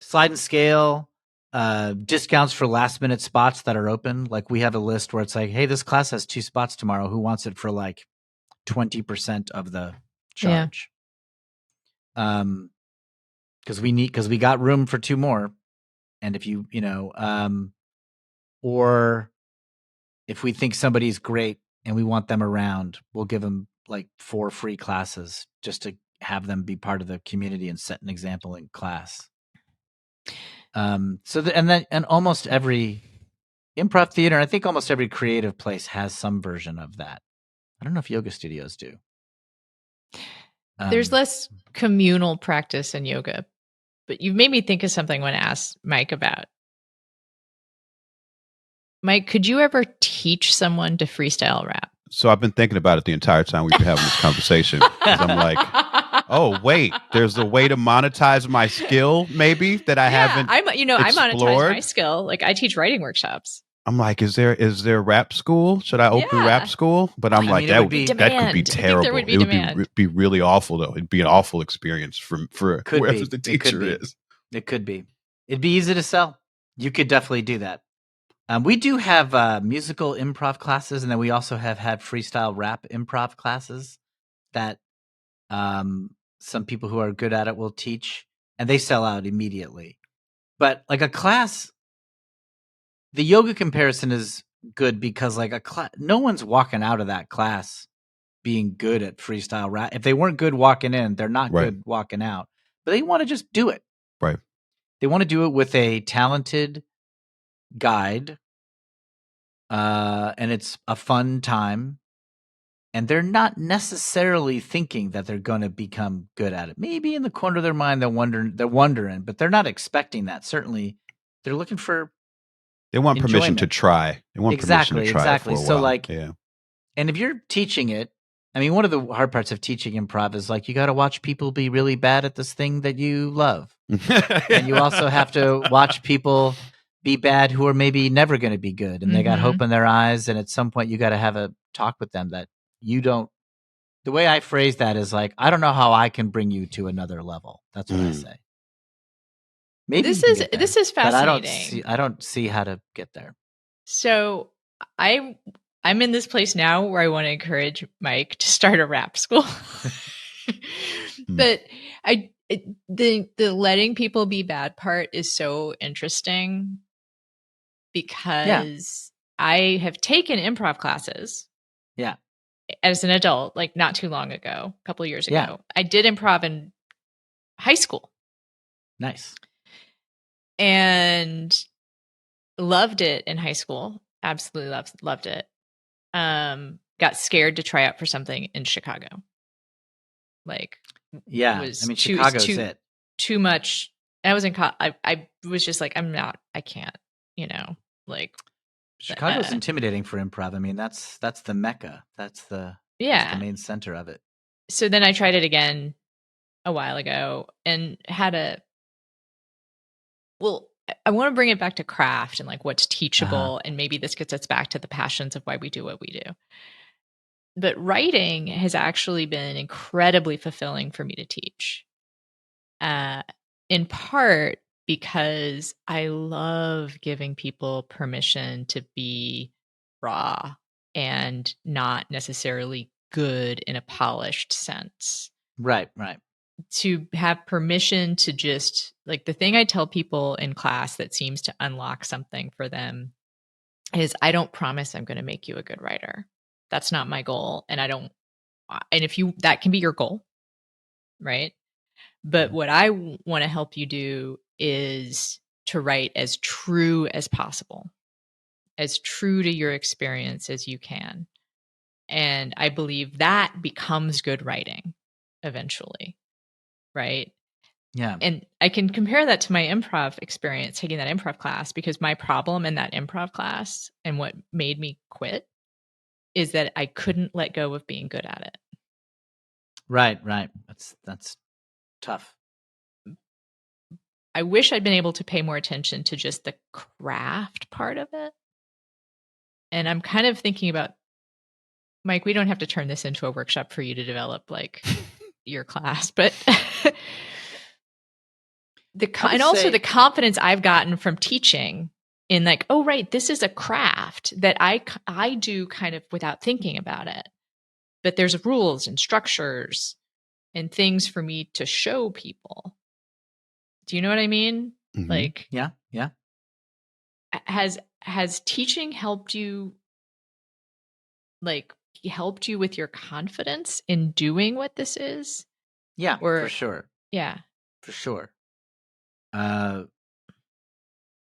Slide and scale. Discounts for last minute spots that are open. Like we have a list where it's like, hey, this class has 2 spots tomorrow. Who wants it for like 20% of the charge? Because we got room for 2 more. And if you or if we think somebody's great and we want them around, we'll give them like 4 free classes just to have them be part of the community and set an example in class. And almost every improv theater, I think almost every creative place has some version of that. I don't know if yoga studios do. There's less communal practice in yoga, but you've made me think of something I want to ask Mike about. Mike, could you ever teach someone to freestyle rap? So I've been thinking about it the entire time we've been having this conversation. 'Cause I'm like, oh wait, there's a way to monetize my skill, maybe that I haven't. I monetize explored. my skill. Like I teach writing workshops. I'm like, is there rap school? Should I open rap school? But I'm like, that could be terrible. There would be it would demand. be really awful though. It'd be an awful experience for Could whoever be. the teacher It could be. is. It could be. It'd be easy to sell. You could definitely do that. We do have musical improv classes, and then we also have had freestyle rap improv classes that some people who are good at it will teach, and they sell out immediately. But like a class, the yoga comparison is good because like a class, no one's walking out of that class being good at freestyle rap. If they weren't good walking in, they're not good walking out. But they want to just do it. Right. They want to do it with a talented guide, and it's a fun time, and they're not necessarily thinking that they're going to become good at it. Maybe in the corner of their mind they're wondering, but they're not expecting that. Certainly they're looking for they want permission enjoyment. to try. They want permission to try exactly. it for a So while. like, yeah. And if you're teaching it, I mean, one of the hard parts of teaching improv is like you got to watch people be really bad at this thing that you love. And you also have to watch people be bad who are maybe never going to be good, and they got hope in their eyes, and at some point you got to have a talk with them that you don't. The way I phrase that is like, I don't know how I can bring you to another level. That's what I say. Maybe this is fascinating. But I don't see how to get there. So I'm in this place now where I want to encourage Mike to start a rap school. But the letting people be bad part is so interesting because I have taken improv classes. Yeah. As an adult, like not too long ago, a couple of years ago. I did improv in high school. Nice. And loved it in high school. Absolutely loved it. Got scared to try out for something in Chicago. Like, Chicago's it. Too much. I was in. I was just like, I can't. Like Chicago's intimidating for improv. I mean, that's the mecca. That's the main center of it. So then I tried it again a while ago and had I want to bring it back to craft and like what's teachable. And maybe this gets us back to the passions of why we do what we do. But writing has actually been incredibly fulfilling for me to teach. In part because I love giving people permission to be raw and not necessarily good in a polished sense. Right. To have permission to just like the thing I tell people in class that seems to unlock something for them is I don't promise I'm going to make you a good writer. That's not my goal. And if that can be your goal, right? But what I want to help you do is to write as true as possible, as true to your experience as you can. And I believe that becomes good writing eventually. Right. Yeah. And I can compare that to my improv experience, taking that improv class, because my problem in that improv class and what made me quit is that I couldn't let go of being good at it. Right. That's tough. I wish I'd been able to pay more attention to just the craft part of it. And I'm kind of thinking about, Mike, we don't have to turn this into a workshop for you to develop like your class, but the confidence I've gotten from teaching in like, oh, right, this is a craft that I do kind of without thinking about it, but there's rules and structures and things for me to show people. Do you know what I mean? Mm-hmm. Like, yeah. Has teaching helped you, like, helped you with your confidence in doing what this is? Yeah, for sure. Yeah. For sure.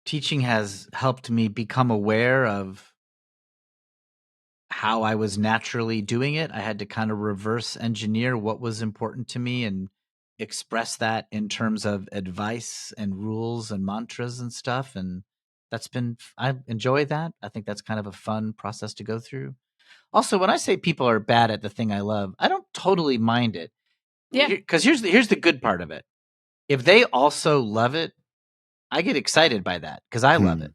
Teaching has helped me become aware of how I was naturally doing it. I had to kind of reverse engineer what was important to me and express that in terms of advice and rules and mantras and stuff. And I enjoy that. I think that's kind of a fun process to go through. Also, when I say people are bad at the thing I love, I don't totally mind it. Yeah. Because here's the good part of it. If they also love it, I get excited by that because I love it.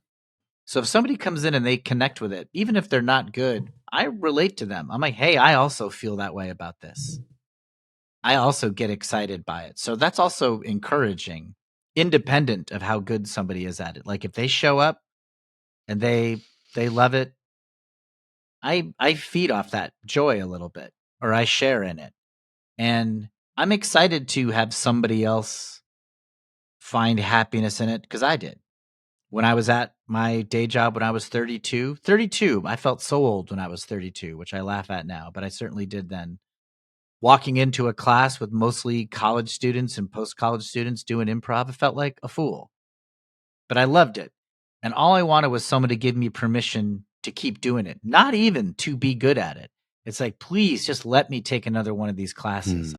So if somebody comes in and they connect with it, even if they're not good, I relate to them. I'm like, hey, I also feel that way about this. I also get excited by it. So that's also encouraging, independent of how good somebody is at it. Like if they show up and they love it, I feed off that joy a little bit, or I share in it. And I'm excited to have somebody else find happiness in it because I did. When I was at my day job when I was 32, I felt so old when I was 32, which I laugh at now, but I certainly did then. Walking into a class with mostly college students and post-college students doing improv, I felt like a fool. But I loved it. And all I wanted was someone to give me permission to keep doing it, not even to be good at it. It's like, please just let me take another one of these classes.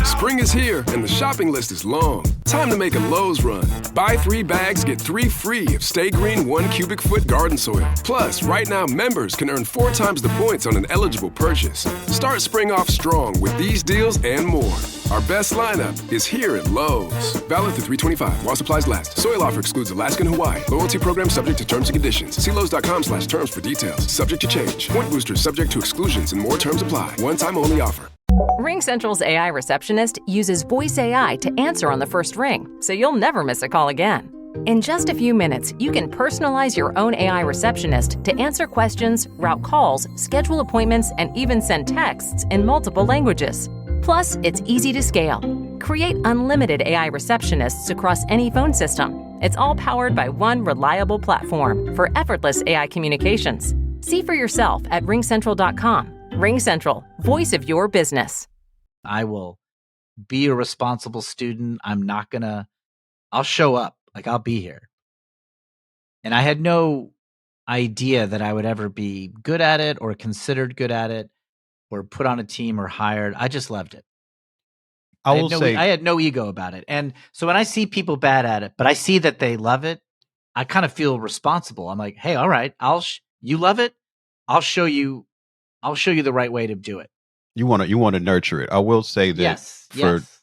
Spring is here and the shopping list is long. Time to make a Lowe's run. Buy 3 bags, get 3 free of Stay Green 1 cubic foot garden soil. Plus, right now members can earn 4 times the points on an eligible purchase. Start spring off strong with these deals and more. Our best lineup is here at Lowe's. Valid through 3/25 while supplies last. Soil offer excludes Alaska and Hawaii. Loyalty program subject to terms and conditions. See Lowe's.com/terms for details. Subject to change. Point boosters subject to exclusions and more terms apply. One-time only offer. RingCentral's AI receptionist uses voice AI to answer on the first ring, so you'll never miss a call again. In just a few minutes, you can personalize your own AI receptionist to answer questions, route calls, schedule appointments, and even send texts in multiple languages. Plus, it's easy to scale. Create unlimited AI receptionists across any phone system. It's all powered by one reliable platform for effortless AI communications. See for yourself at ringcentral.com. RingCentral, voice of your business. I will be a responsible student. I'll show up. Like, I'll be here. And I had no idea that I would ever be good at it or considered good at it or put on a team or hired. I just loved it. I had no ego about it. And so when I see people bad at it, but I see that they love it, I kind of feel responsible. I'm like, hey, all right, you love it. I'll show you the right way to do it. You want to nurture it. I will say that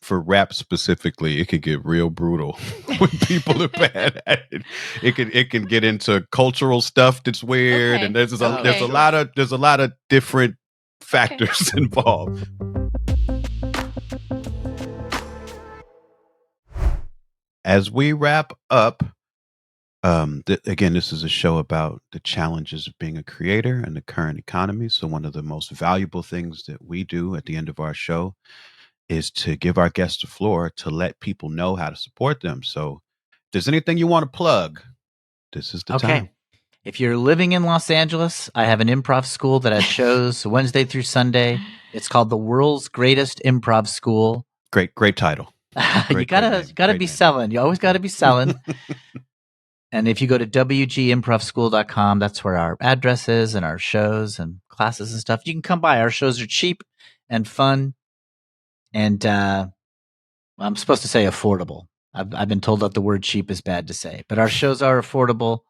for rap specifically, it can get real brutal when people are bad at it. It can get into cultural stuff that's weird, and there's a lot of different factors involved. As we wrap up, again, this is a show about the challenges of being a creator in the current economy. So one of the most valuable things that we do at the end of our show is to give our guests the floor to let people know how to support them. So if there's anything you want to plug, this is the time. If you're living in Los Angeles, I have an improv school that has shows Wednesday through Sunday. It's called the World's Greatest Improv School. Great title. You gotta be selling. You always gotta be selling. And if you go to wgimprovschool.com, that's where our address is and our shows and classes and stuff. You can come by. Our shows are cheap and fun. And I'm supposed to say affordable. I've been told that the word cheap is bad to say. But our shows are affordable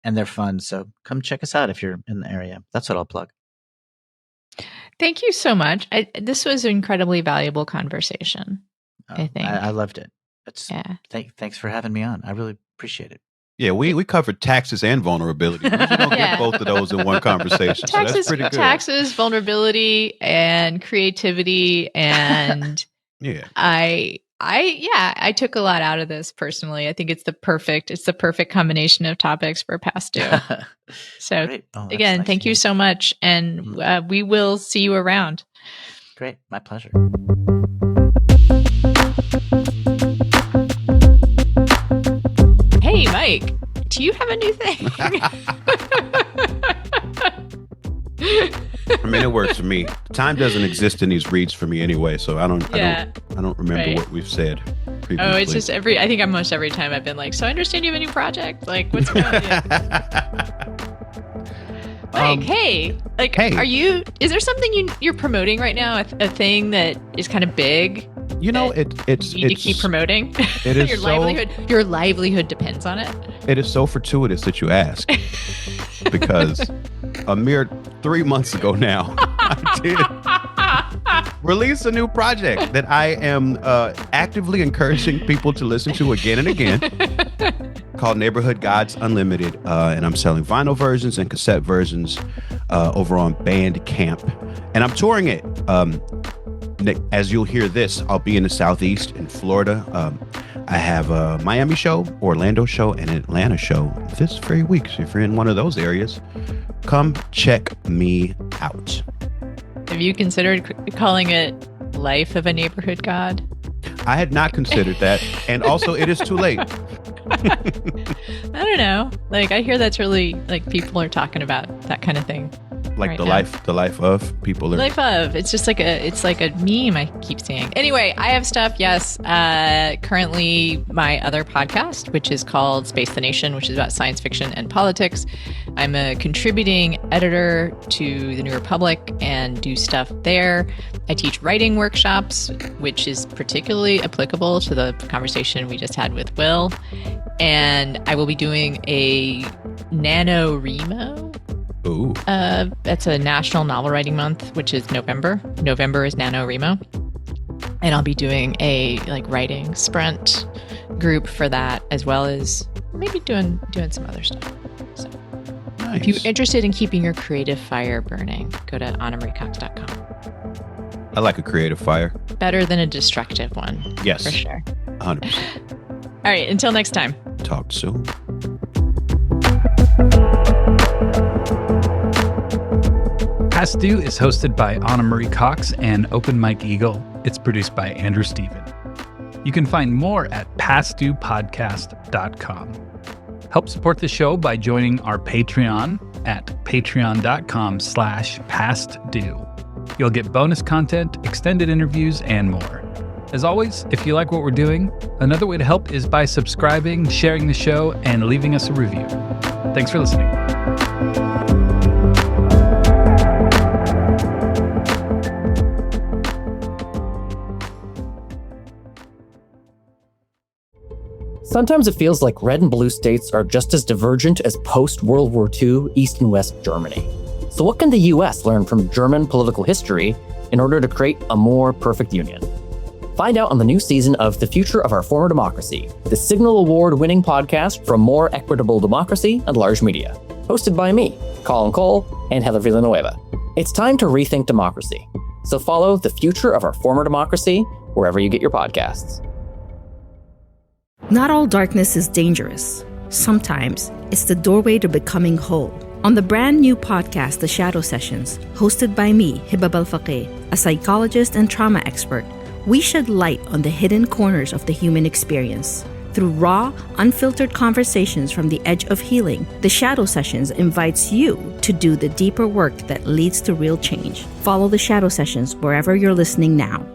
and they're fun. So come check us out if you're in the area. That's what I'll plug. Thank you so much. This was an incredibly valuable conversation, I think. I loved it. Thanks for having me on. I really appreciate it. Yeah, we covered taxes and vulnerability. We don't get both of those in one conversation. So that's pretty good. Taxes, vulnerability, and creativity, and I took a lot out of this personally. I think it's the perfect combination of topics for past due. So again, thank you so much, and we will see you around. Great, my pleasure. Hey, Mike, do you have a new thing? I mean, it works for me. Time doesn't exist in these reads for me anyway, so I don't remember what we've said previously. Oh, it's just I think almost every time I've been like, so I understand you have a new project. Like, what's going on? Mike, hey. Hey. Is there something you're promoting right now? A thing that is kind of big? You know, it's you need to keep promoting. It is your livelihood depends on it. It is so fortuitous that you ask, because a mere 3 months ago now, I did release a new project that I am actively encouraging people to listen to again and again, called Neighborhood Gods Unlimited, and I'm selling vinyl versions and cassette versions over on Bandcamp, and I'm touring it. As you'll hear this, I'll be in the Southeast in Florida. I have a Miami show, Orlando show, and an Atlanta show this very week. So if you're in one of those areas, come check me out. Have you considered calling it Life of a Neighborhood God? I had not considered that. And also, it is too late. I don't know. I hear that's really, people are talking about that kind of thing. Like right the now. life of people. Life of. It's just like a meme I keep seeing. Anyway, I have stuff. Yes. Currently my other podcast, which is called Space the Nation, which is about science fiction and politics. I'm a contributing editor to the New Republic and do stuff there. I teach writing workshops, which is particularly applicable to the conversation we just had with Will. And I will be doing a NaNoWriMo. Ooh. That's a National Novel Writing Month, which is November. November is NaNoWriMo. And I'll be doing a writing sprint group for that, as well as maybe doing some other stuff. So Nice. if you're interested in keeping your creative fire burning, go to AnnaMarieCox.com. I like a creative fire. Better than a destructive one. Yes. For sure. 100%. All right, until next time. Talk soon. Past Due is hosted by Anna Marie Cox and Open Mike Eagle. It's produced by Andrew Steven. You can find more at pastduepodcast.com. Help support the show by joining our Patreon at patreon.com/pastdue. You'll get bonus content, extended interviews, and more. As always, if you like what we're doing, another way to help is by subscribing, sharing the show, and leaving us a review. Thanks for listening. Sometimes it feels like red and blue states are just as divergent as post-World War II East and West Germany. So what can the US learn from German political history in order to create a more perfect union? Find out on the new season of The Future of Our Former Democracy, the Signal Award-winning podcast for more equitable democracy and large media. Hosted by me, Colin Cole, and Heather Villanueva. It's time to rethink democracy. So follow The Future of Our Former Democracy wherever you get your podcasts. Not all darkness is dangerous. Sometimes it's the doorway to becoming whole. On the brand new podcast, The Shadow Sessions, hosted by me, Hibab Al-Faqih, a psychologist and trauma expert, we shed light on the hidden corners of the human experience. Through raw, unfiltered conversations from the edge of healing, The Shadow Sessions invites you to do the deeper work that leads to real change. Follow The Shadow Sessions wherever you're listening now.